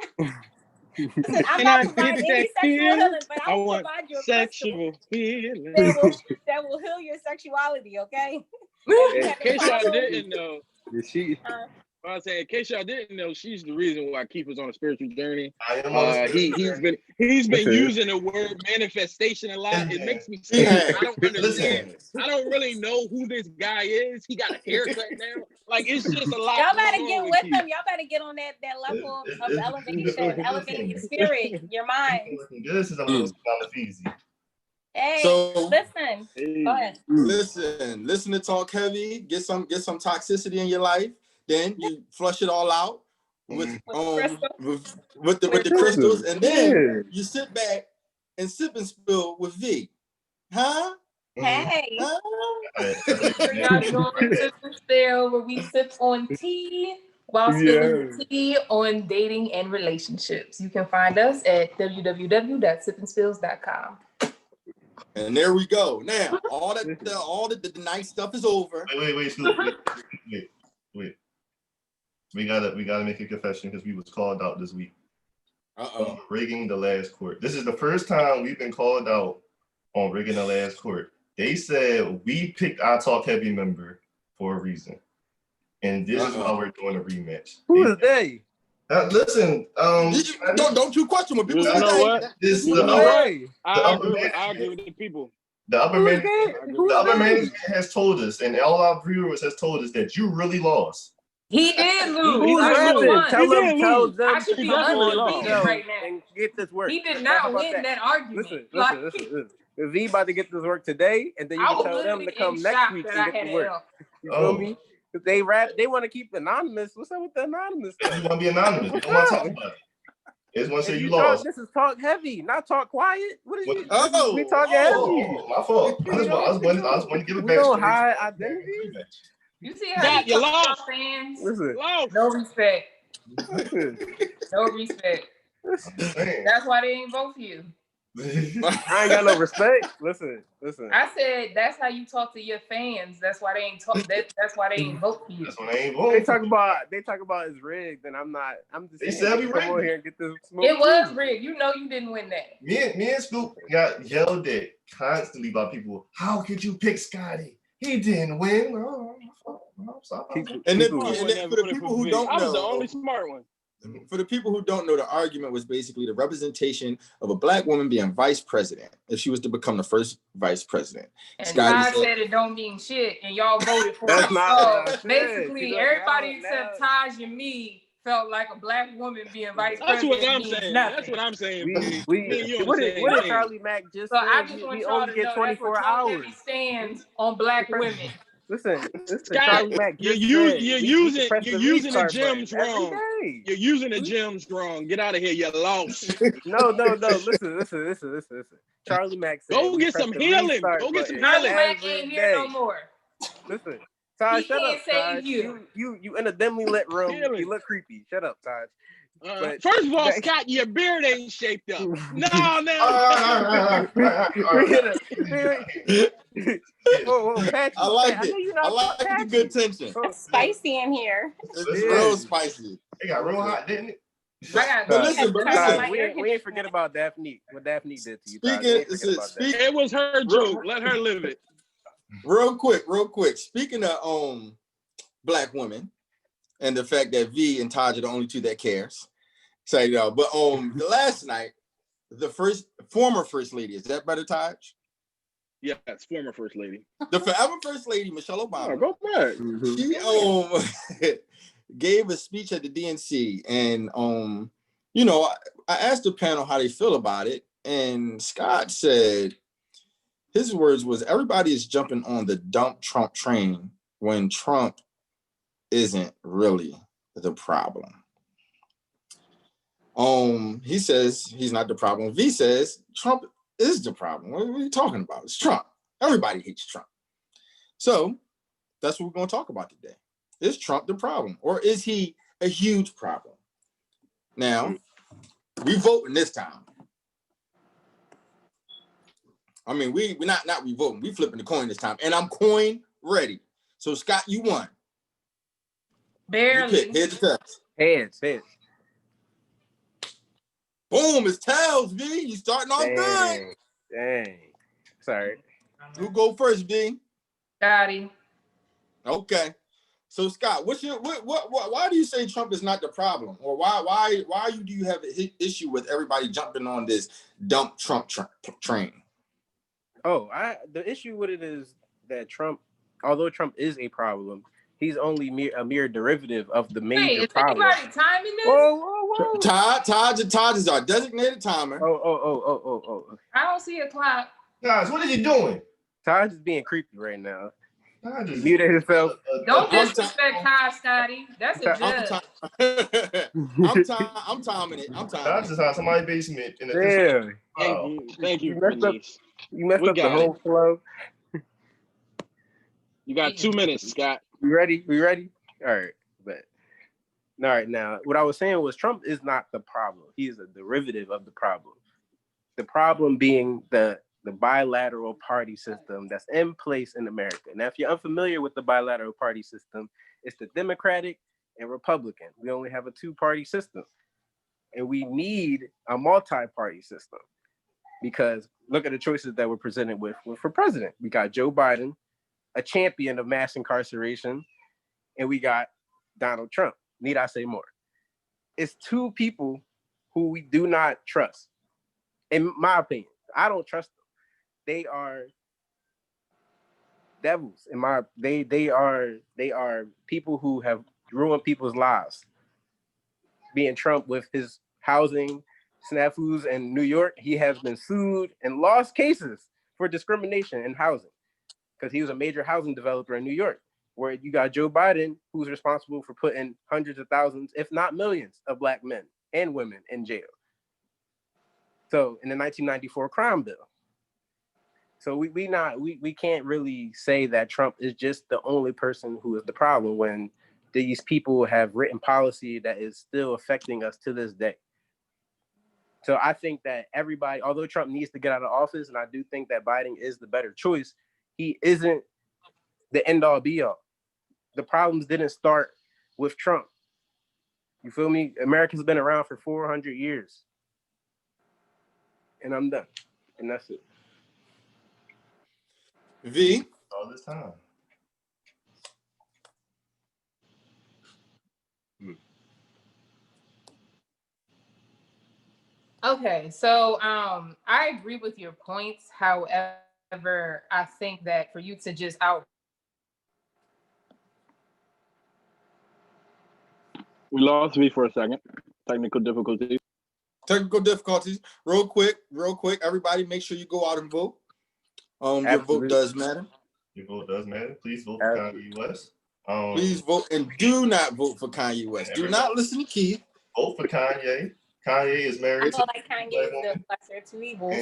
Listen, I'm not providing any sexual healing, but I will provide you a sexual healing that will heal your sexuality. Okay. In case y'all didn't know, I say, in case y'all didn't know, she's the reason why Keith was on a spiritual journey. He's been using the word manifestation a lot. It makes me sick. I don't understand. I don't really know who this guy is. He got a haircut now. Like it's just a lot. Y'all better get with him. Y'all better get on that level of elevation, elevating your spirit, your mind. This is a little easy. Hey, so listen. Go ahead. Listen to TalkHvy. Get some toxicity in your life. Then you flush it all out with the crystals, and then you sit back and sip and spill with V. Huh? Hey. Y'all doing Sip and Spill, where we sip on tea while spilling the tea on dating and relationships. You can find us at www.sipandspills.com. And there we go. Now, all the nice stuff is over. Wait. We gotta make a confession because we was called out this week. Rigging the last court. This is the first time we've been called out on rigging the last court. They said we picked our TalkHvy member for a reason, and this is why we're doing a rematch. Who is they? Listen, don't you question when people say that. I agree with the people. The upper management has told us, and all our viewers has told us that you really lost. He did lose. Tell them I should be undefeated right now. And get this work. He did not win that argument. Listen. V about to get this work today, and then you can tell them to come next week and get the work. You feel me? Because they want to keep anonymous. What's up with the anonymous stuff? You want to be anonymous? You don't want to talk about it. It's want to say you lost. This is TalkHvy, not Talk Quiet. What is you? We talking heavy. My fault. I was going to give it back. We don't hide identity. You see how you lost fans? No respect. No respect. That's why they ain't vote for you. I ain't got no respect. Listen. I said that's how you talk to your fans. That's why they ain't talk. That's why they ain't vote for you. That's why they ain't vote. They talk about it's rigged, and I'm not. I'm just. They said we rigged. Come on here and get this smoke. It was rigged. You know you didn't win that. Me and Scoop got yelled at constantly by people. How could you pick Scotty? He didn't win. And then for the people who don't know, I was the only smart one. For the people who don't know, the argument was basically the representation of a black woman being vice president if she was to become the first vice president. And Todd said it don't mean shit, and y'all voted for it. So basically, everybody except Taj and me felt like a black woman being vice president. That's what I'm saying. What did Charlie Mack just say? So I just want y'all to know that's what TalkHvy stands on black women. Listen, Scott, you're using the gems wrong. You're using the gems wrong. Get out of here. You're lost. No. Listen. Charlie Mack said, go get some healing. Go get some healing. Charlie Mack ain't here no more. Listen, Todd, shut up. Todd. You in a dimly lit room. You look creepy. Shut up, Todd. First of all, Scott, your beard ain't shaped up. No. Patrick, I like it. I like the good tension. It's spicy in here. It's real spicy. It got real hot, didn't it? But listen, we ain't forget about Daphne. What Daphne did to you. It was her joke. Let her live it. Real quick. Speaking of black women and the fact that V and Taj are the only two that cares. But last night, the former first lady, is that better, Taj? Yeah, it's former first lady. The forever first lady, Michelle Obama. Go back. She gave a speech at the DNC, and I asked the panel how they feel about it, and Scott said his words was, everybody is jumping on the dump Trump train when Trump isn't really the problem. He says he's not the problem. V says Trump is the problem. What are you talking about? It's Trump. Everybody hates Trump. So that's what we're going to talk about today. Is Trump the problem, or is he a huge problem? Now, we voting this time. I mean, we're not re-voting. We flipping the coin this time, and I'm coin ready. So Scott, you won. Barely. Heads or tails? Heads. Boom, it's tails, V. You starting off good. Dang. Sorry. Who go first, V? Scotty. Okay. So Scott, why do you say Trump is not the problem? Or why do you have an issue with everybody jumping on this dump Trump train? The issue with it is that Trump, although Trump is a problem, he's only a mere derivative of the major problem. Is anybody timing this? Whoa. Todd is our designated timer. Oh. I don't see a clock. Guys, what are you doing? Todd is being creepy right now. He muted himself. Don't disrespect Todd, Scotty. That's a judge. I'm timing it. Todd is out somebody's basement. Thank you. You messed up the whole flow. You got 2 minutes, Scott. We ready? All right. All right, now, what I was saying was Trump is not the problem. He is a derivative of the problem. The problem being the bilateral party system that's in place in America. Now, if you're unfamiliar with the bilateral party system, it's the Democratic and Republican. We only have a two-party system. And we need a multi-party system because look at the choices that we're presented with for president. We got Joe Biden, a champion of mass incarceration, and we got Donald Trump. Need I say more? It's two people who we do not trust. In my opinion, I don't trust them. They are devils. They are people who have ruined people's lives. Being Trump with his housing snafus in New York, he has been sued and lost cases for discrimination in housing because he was a major housing developer in New York. Where you got Joe Biden, who's responsible for putting hundreds of thousands, if not millions, of black men and women in jail. So in the 1994 crime bill. So we can't really say that Trump is just the only person who is the problem when these people have written policy that is still affecting us to this day. So I think that everybody, although Trump needs to get out of office, and I do think that Biden is the better choice, he isn't the end all be all. The problems didn't start with Trump. You feel me? America's been around for 400 years. And I'm done. And that's it. V? All this time. Okay, so I agree with your points. However, I think that for you to just We lost me for a second. Technical difficulties. Real quick. Everybody, make sure you go out and vote. Your vote does matter. Your vote does matter. Please vote for Kanye West. Please vote and do not vote for Kanye West. Do not listen to Keith. Vote for Kanye. Kanye is married. I feel like Kanye is the lesser of two evils.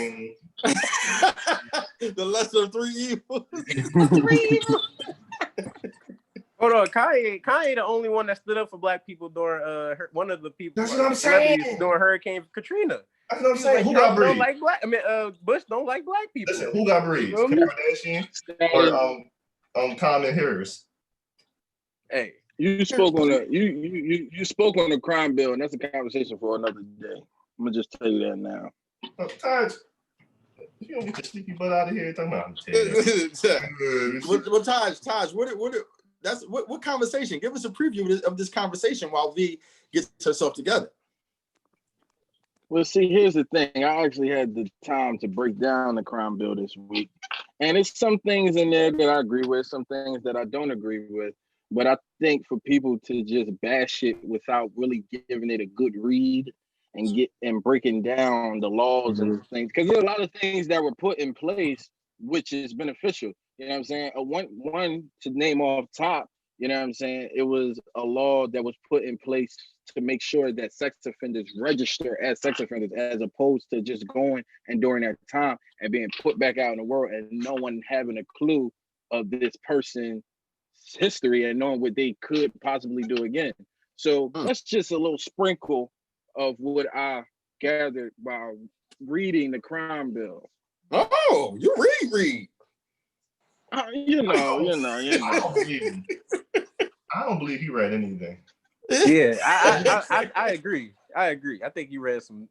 The lesser of three evils. Hold on, Kanye the only one that stood up for black people during one of the people. That's what I'm saying. During Hurricane Katrina. That's what I'm saying. Who got breed? Bush don't like black people. Listen, who got breed? Kardashian or Common Harris? Hey, you spoke on you spoke on the crime bill, and that's a conversation for another day. I'm gonna just tell you that now. Taj, you don't get your sleepy butt out of here talking about. Taj, what conversation? Give us a preview of this conversation while V gets herself together. Well, see, here's the thing. I actually had the time to break down the crime bill this week. And it's some things in there that I agree with, some things that I don't agree with. But I think for people to just bash it without really giving it a good read and breaking down the laws and things, because there are a lot of things that were put in place which is beneficial. You know what I'm saying? One to name off top, you know what I'm saying? It was a law that was put in place to make sure that sex offenders register as sex offenders, as opposed to just going and during that time and being put back out in the world and no one having a clue of this person's history and knowing what they could possibly do again. So that's just a little sprinkle of what I gathered by reading the crime bill. Oh, you read. You know. I don't believe he read anything. Yeah, I agree. I think you read some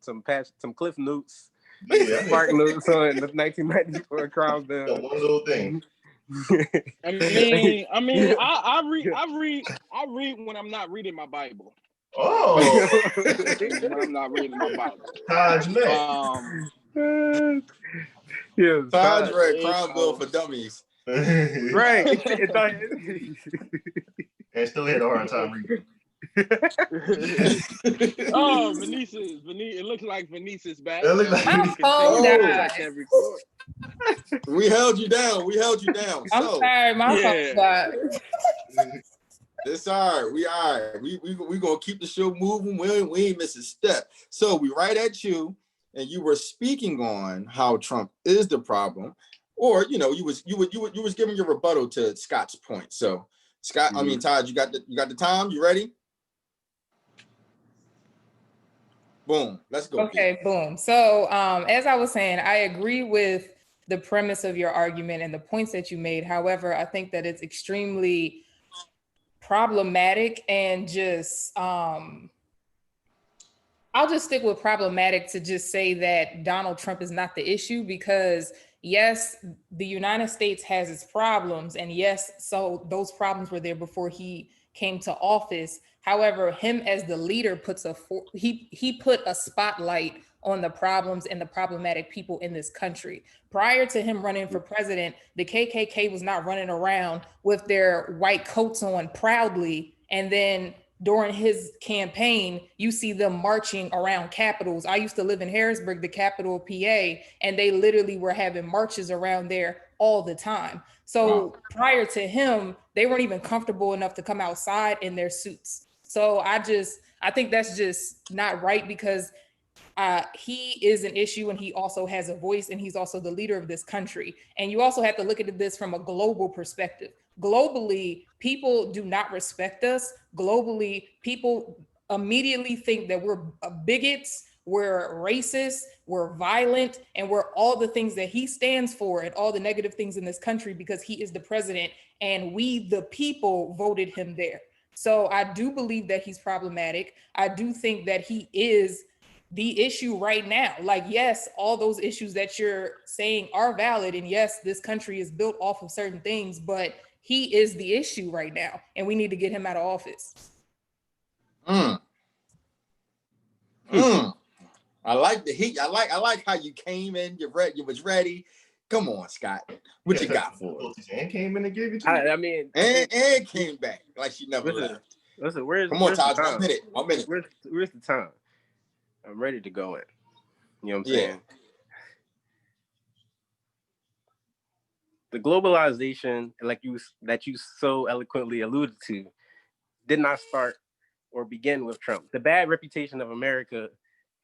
Cliff Notes, Spark Notes on the 1994 crime bill. One little thing. I mean, I read when I'm not reading my Bible. Oh, when I'm not reading my Bible. Taj Mack. Yeah, Taj read crime bill for dummies. Right. And still had a hard time reading. Oh, Venice, it looks like Venice is back. We held you down. I'm sorry, my phone died. It's all right. We all right. We gonna keep the show moving. We ain't missing a step. So we right at you, and you were speaking on how Trump is the problem, or you was giving your rebuttal to Scott's point. So Scott, Todd, you got the time? You ready? Boom. Let's go. Okay, boom. So as I was saying, I agree with the premise of your argument and the points that you made. However, I think that it's extremely problematic and just I'll just stick with problematic to just say that Donald Trump is not the issue, because yes, the United States has its problems, and yes, so those problems were there before he came to office. However, him as the leader he put a spotlight on the problems and the problematic people in this country. Prior to him running for president, the KKK was not running around with their white coats on proudly. And then during his campaign, you see them marching around capitals. I used to live in Harrisburg, the capital of PA, and they literally were having marches around there all the time. So prior to him, they weren't even comfortable enough to come outside in their suits. So I think that's just not right, because he is an issue, and he also has a voice, and he's also the leader of this country. And you also have to look at this from a global perspective. Globally, people do not respect us. Globally, people immediately think that we're bigots, we're racist, we're violent, and we're all the things that he stands for and all the negative things in this country, because he is the president and we, the people, voted him there. So I do believe that he's problematic. I do think that he is the issue right now. Like, yes, all those issues that you're saying are valid. And yes, this country is built off of certain things, but he is the issue right now, and we need to get him out of office. I like the heat. I like how you came in. You was ready. Come on, Scott. What you got for us? And came in and gave it to I mean, and came back like she never left. Listen, come on, Taj. 1 minute. 1 minute. Where's the time? I'm ready to go in. You know what I'm saying? The globalization, that you so eloquently alluded to, did not start or begin with Trump. The bad reputation of America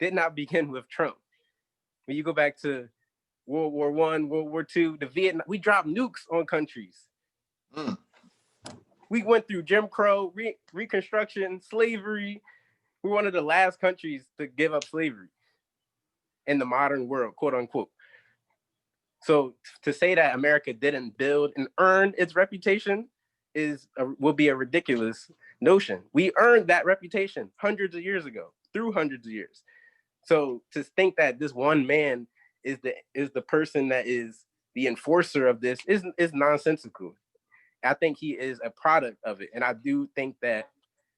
did not begin with Trump. When you go back to World War I, World War II, the Vietnam, we dropped nukes on countries. We went through Jim Crow, Reconstruction, slavery. We're one of the last countries to give up slavery in the modern world, quote unquote. So to say that America didn't build and earn its reputation will be a ridiculous notion. We earned that reputation hundreds of years ago, through hundreds of years. So to think that this one man is the person that is the enforcer of this is nonsensical. I think he is a product of it. And I do think that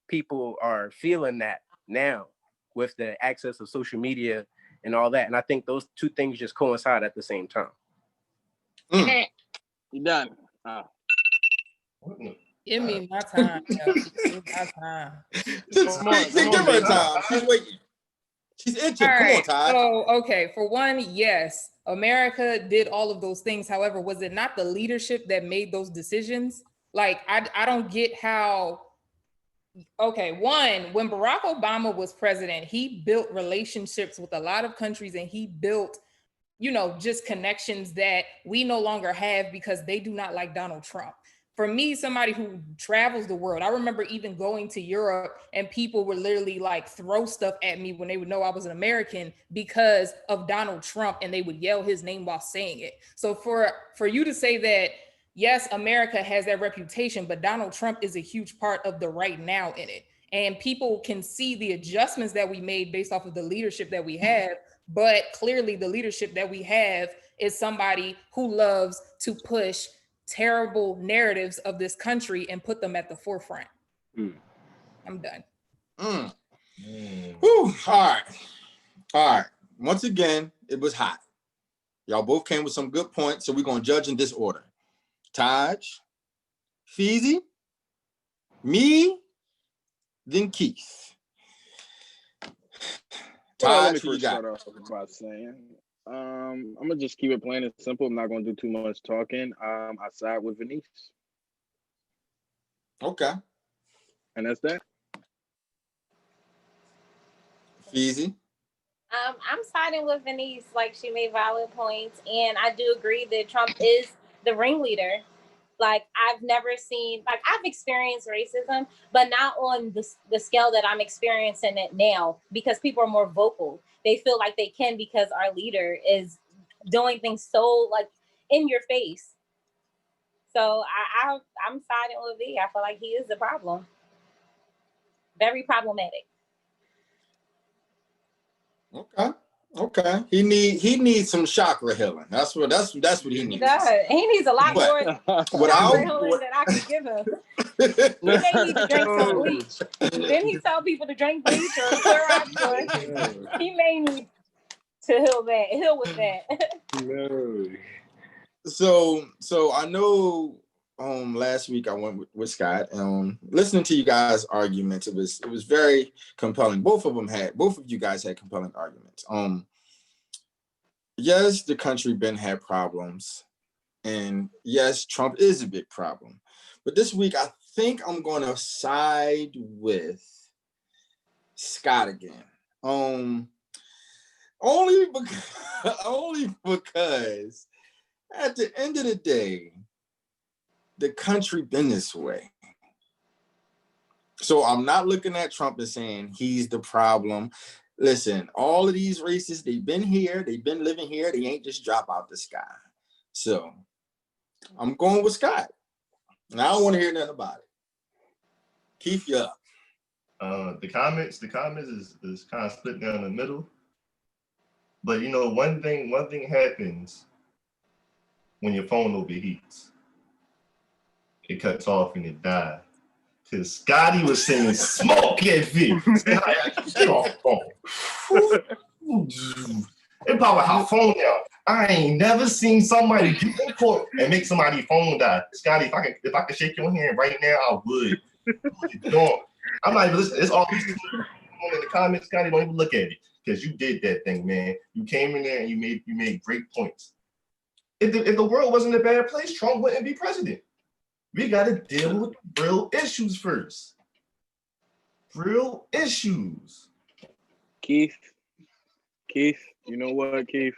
people are feeling that now with the access of social media and all that. And I think those two things just coincide at the same time. You done. Give me my time. Give me my time. Give her time. She's waiting. She's itching. Come on, Todd. So, okay. For one, yes, America did all of those things. However, was it not the leadership that made those decisions? Like, I don't get how. Okay, one, when Barack Obama was president, he built relationships with a lot of countries, and he built, just connections that we no longer have because they do not like Donald Trump. For me, somebody who travels the world, I remember even going to Europe and people would literally like throw stuff at me when they would know I was an American because of Donald Trump, and they would yell his name while saying it. So for you to say that, yes, America has that reputation, but Donald Trump is a huge part of the right now in it. And people can see the adjustments that we made based off of the leadership that we have. But clearly the leadership that we have is somebody who loves to push terrible narratives of this country and put them at the forefront. I'm done. Whew. All right. Once again, it was hot. Y'all both came with some good points, so we're going to judge in this order. Taj, Feezy, me, then Keith. Let me first start off by saying, I'm gonna just keep it plain and simple. I'm not gonna do too much talking. I side with Venice. Okay. And that's that. Feezy. I'm siding with Venice. Like, she made valid points, and I do agree that Trump is the ringleader. Like, I've experienced racism, but not on the scale that I'm experiencing it now, because people are more vocal. They feel like they can because our leader is doing things so like in your face. So I'm siding with V. I feel like he is the problem. Very problematic. Okay. He needs some chakra healing. That's what he needs. He does. He needs a lot more chakra healing than I can give him. He may need to drink some bleach. Then he tell people to drink bleach or Clorox. He may need to heal with that. No. So I know last week I went with Scott. Listening to you guys' arguments, it was very compelling. Both of you guys had compelling arguments. Yes, the country had problems, and yes, Trump is a big problem. But this week, I think I'm going to side with Scott again. Only because at the end of the day, the country been this way. So I'm not looking at Trump and saying he's the problem. Listen, all of these racists, they've been here, they've been living here, they ain't just drop out the sky. So I'm going with Scott. And I don't want to hear nothing about it. Keith, you up. The comments is kind of split down the middle. But one thing happens when your phone overheats. It cuts off and it dies. Because Scotty was saying, smoke it, V. Get off phone. It probably her phone down. I ain't never seen somebody get in court and make somebody's phone die. Scotty, if I could shake your hand right now, I would. What you doing? I'm not even listening. It's all these people in the comments. Scotty, don't even look at it because you did that thing, man. You came in there and you made great points. If the world wasn't a bad place, Trump wouldn't be president. We got to deal with real issues first. Real issues. Keith, you know what, Keith?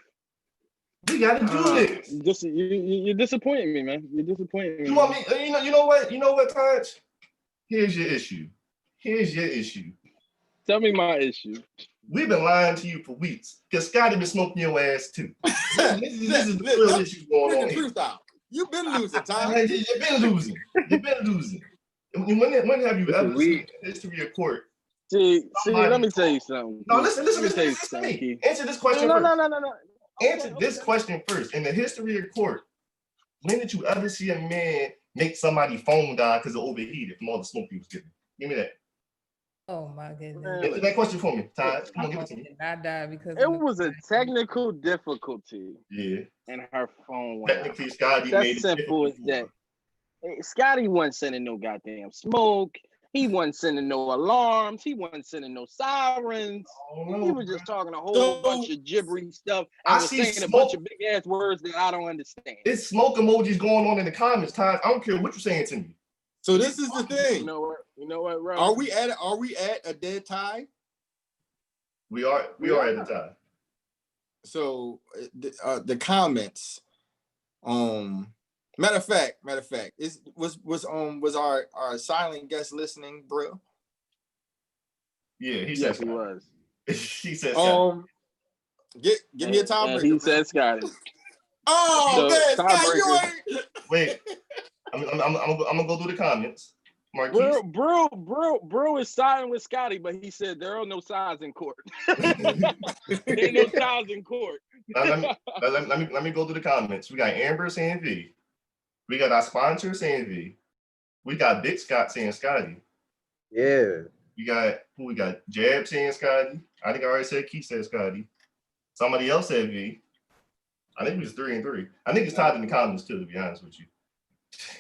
We got to do this. You're disappointing me, man. You're disappointing me. You want me? You know what, Taj? Here's your issue. Tell me my issue. We've been lying to you for weeks because Scotty been smoking your ass too. This is the real issue going on here. You've been losing, Taj. You've been losing. When have you ever seen the history of court? See, let me tell you something. No, listen to me. Answer this question first. No. Answer this question first. In the history of court, when did you ever see a man make somebody's phone die because it overheated from all the smoke he was getting? Give me that. Oh my goodness. Answer that question for me, Todd. Come on, give it to me. I died because it was a technical difficulty. Yeah. And her phone went Technically, Scotty That's made it simple as that. Scotty wasn't sending no goddamn smoke. He wasn't sending no alarms. He wasn't sending no sirens. He was just talking a whole bunch of gibbery stuff and was saying a bunch of big ass words that I don't understand. It's smoke emojis going on in the comments, Todd. I don't care what you're saying to me. So this is the thing. You know what, bro? Are we at a dead tie? We are at a tie. So the comments. Matter of fact, was our silent guest listening, bro? Yeah, he was. He said Scotty. Give me a tiebreaker. He said Scotty. Oh man, Scotty, you ain't. Wait, I'm gonna go through the comments. Bro is siding with Scotty, but he said there are no sides in court. There ain't no sides in court. Let me go through the comments. We got Amber saying V. We got our sponsor saying V. We got Big Scott saying Scotty. Yeah. We got Jab saying Scotty. I think I already said Keith said Scotty. Somebody else said V. I think it was 3 and 3. I think it's tied in the comments too, to be honest with you.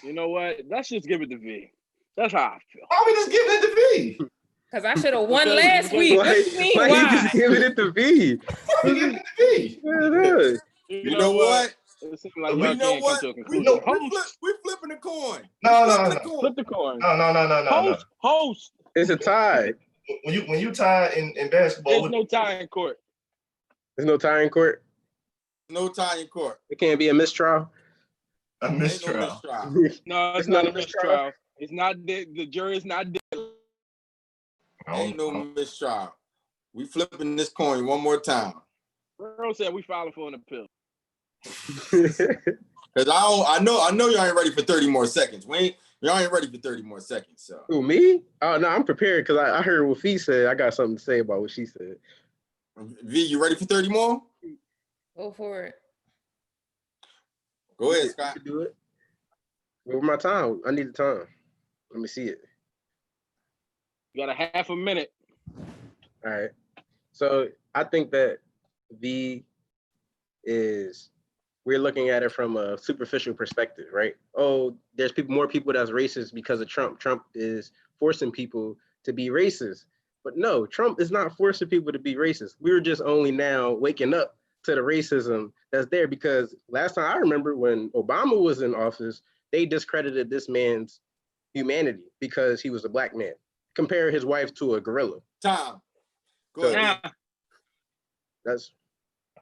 You know what? Let's just give it to V. That's how I feel. Why are we just giving it to V? Because I should have won last week. Why you just giving it to V? Why are we giving it to V? Yeah, you know what? Like we know what? We're flipping the coin. No. Flip the coin. No. Host. It's a tie. When you tie in basketball, there's no tie in court. There's no tie in court. No tie in court. It can't be a mistrial. A mistrial. No, it's not a mistrial. It's not the jury is not dead. Ain't no mistrial. We flipping this coin one more time. Earl said we filing for an appeal. Cause I know y'all ain't ready for 30 more seconds. Y'all ain't ready for 30 more seconds. So who, me? Oh no, I'm prepared because I heard what Fee said. I got something to say about what she said. V, you ready for 30 more? Go for it. Go ahead, Scott. Do it. Where's my time? I need the time. Let me see it. You got a half a minute. All right. So I think that we're looking at it from a superficial perspective, right? Oh, there's more people that's racist because of Trump. Trump is forcing people to be racist. But no, Trump is not forcing people to be racist. We're just only now waking up to the racism that's there because last time I remember when Obama was in office, they discredited this man's humanity because he was a black man. Compare his wife to a gorilla. Tom, go ahead. That's.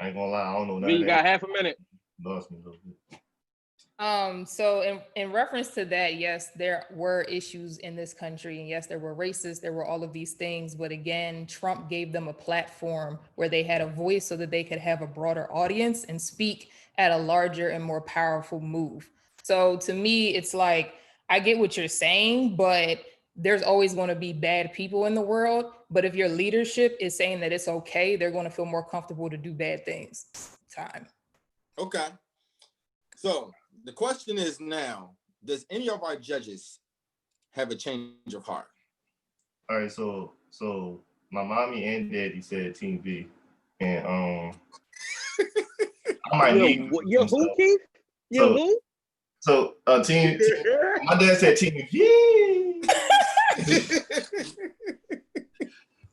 I ain't gonna lie, I don't know. You got half a minute. Lost me a little bit. So in reference to that, yes, there were issues in this country, and yes, there were racists, there were all of these things, but again, Trump gave them a platform where they had a voice so that they could have a broader audience and speak at a larger and more powerful move. So to me, it's like, I get what you're saying, but there's always going to be bad people in the world. But if your leadership is saying that it's okay, they're going to feel more comfortable to do bad things. Time. Okay. So the question is now, does any of our judges have a change of heart? All right, so my mommy and daddy said Team V, and I might need who, Keith? Who? So team. My dad said Team V.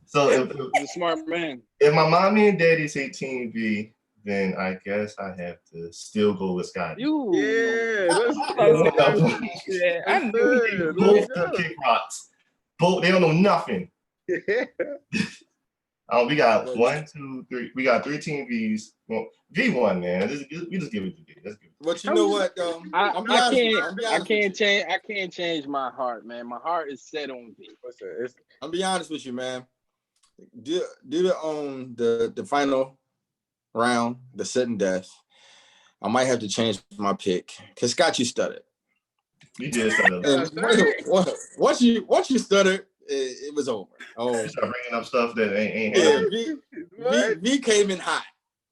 So if he's a smart man. If my mommy and daddy say Team V, then I guess I have to still go with Scotty. I knew both the kick rocks. Both they don't know nothing. We got 1, 2, 3. We got 3 Team V's. Well, V1, man. We just give it to V. Let's give it. But you know what? I can't change my heart, man. My heart is set on V. I'll be honest with you, man. Due to the final round, the sudden death, I might have to change my pick because Scott, you stuttered. You did stutter. Once you stuttered, it was over. Oh, you start bringing up stuff that ain't V came in hot.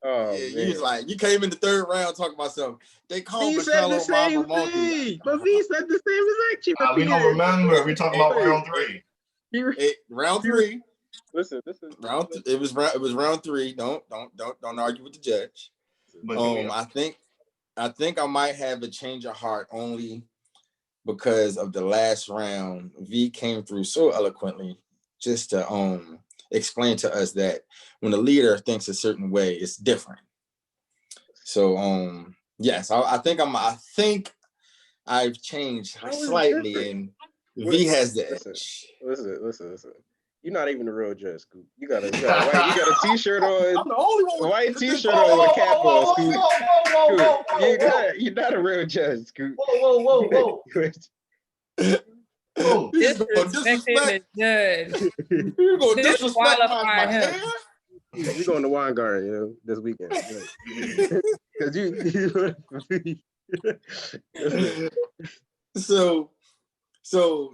Oh, yeah, you was like, you came in the third round talking about something. They called Michelle Obama monkey. But V said the same exact shit. We don't remember. We talking about round 3. Round 3. Listen. It was round 3. Don't argue with the judge. But I think I might have a change of heart only because of the last round. V came through so eloquently just to explain to us that when the leader thinks a certain way, it's different. So yes, I think I've changed slightly, and V has the edge. Listen. You're not even a real judge, Scoop. You got a t-shirt on. I'm the only one with a white t-shirt on with a cap on, Scoop. You're not a real judge, Scoop. Whoa. Disrespect the judge. You're going to disrespect my hair? We're going to Wine Garden, this weekend. Because So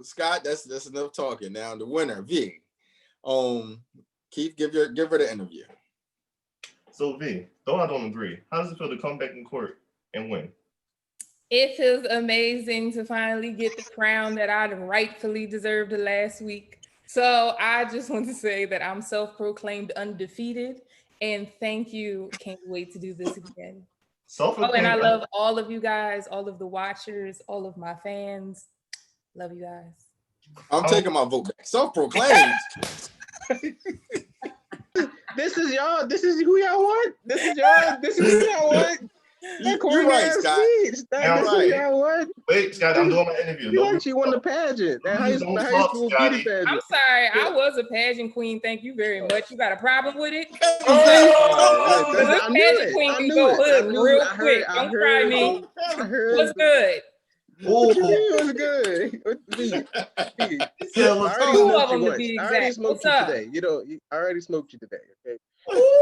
Scott, that's enough talking. Now the winner, V. Keith, give her the interview. So V, though I don't agree, how does it feel to come back in court and win? It feels amazing to finally get the crown that I rightfully deserved last week. So I just want to say that I'm self-proclaimed undefeated, and thank you. Can't wait to do this again. And I love all of you guys, all of the watchers, all of my fans. Love you guys. I'm taking my vote back. Self-proclaimed. This is y'all. This is who y'all want. This is who y'all want. You're right, Scott. Y'all want. Wait, Scott, I'm doing my interview. You actually won the pageant. That high school beauty pageant. I'm sorry, I was a pageant queen. Thank you very much. You got a problem with it? This pageant queen can go hood real quick. Don't try me. What's good? Oh, it was good. I already smoked you today. I already smoked you today. Okay.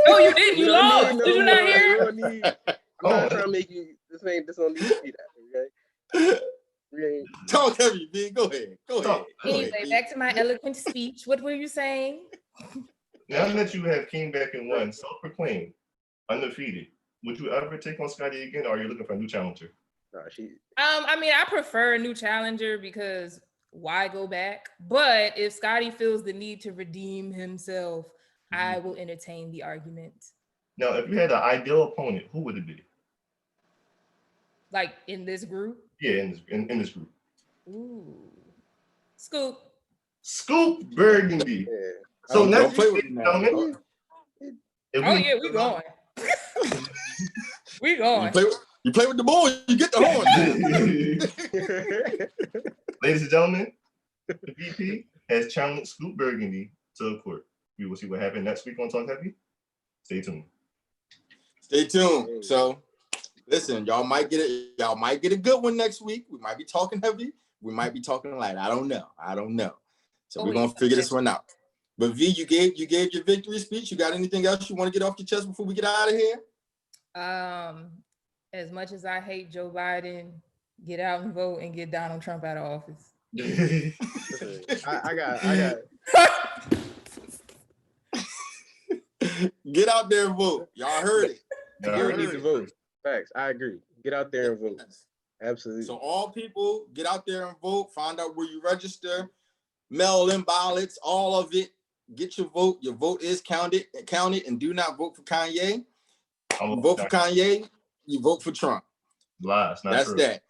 No, you didn't. You lost. Did you not hear? I'm not trying to make you. This don't need to be that. Okay. TalkHvy, B. Go ahead. Anyway, back to my eloquent speech. What were you saying? Now that you have came back and won, self-proclaimed, undefeated, would you ever take on Scotty again, or are you looking for a new challenger? I mean, I prefer a new challenger because why go back? But if Scotty feels the need to redeem himself, I will entertain the argument. Now, if you had an ideal opponent, who would it be? Like in this group? Yeah, in this group. Ooh. Scoop Burgundy. Yeah. So next week, gentlemen. Yeah, we going. We going. You play with the ball, you get the horn. Ladies and gentlemen, the VP has challenged Scoop Burgundy to the court. We will see what happens next week on TalkHvy. Stay tuned. So, listen, y'all might get a good one next week. We might be talking heavy. We might be talking light. I don't know. So we're gonna figure this one out. But V, you gave your victory speech. You got anything else you want to get off your chest before we get out of here? As much as I hate Joe Biden, get out and vote and get Donald Trump out of office. I got. Get out there and vote. Y'all heard it. You need to vote. Facts. I agree. Get out there and vote. Absolutely. So all people, get out there and vote. Find out where you register. Mail in ballots. All of it. get your vote. Your vote is counted, and do not vote for Kanye. You vote for Kanye, you vote for Trump. Lies, not That's true. that.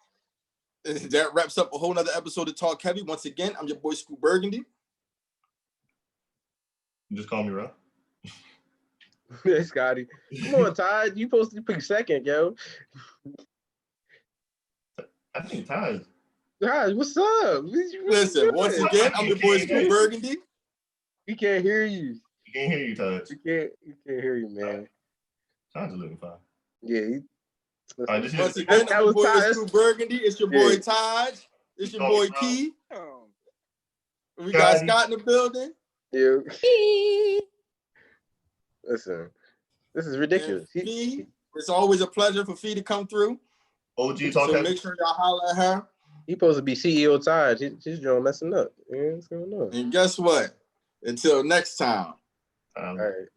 That wraps up a whole nother episode of Talk Heavy. Once again, I'm your boy Scoop Burgundy. You just call me Ron. Hey, Scotty. Come on, Todd. You supposed to pick second, yo. I think Todd. Todd, what's up? Listen, once again, I'm your boy Scoop Burgundy. We can't hear you. We can't hear you, Todd. We can't hear you, man. Todd's looking fine. Yeah. Once again, I'm your boy Scoop Burgundy. It's your boy Todd. It's your boy Key. We got Scott in the building. Yeah. Listen, this is ridiculous. Fee, it's always a pleasure for Fee to come through. OG Talk Heavy. Make sure y'all holler at her. He supposed to be CEO Todd. She's messing up. Yeah, what's going on? And guess what? Until next time. All right.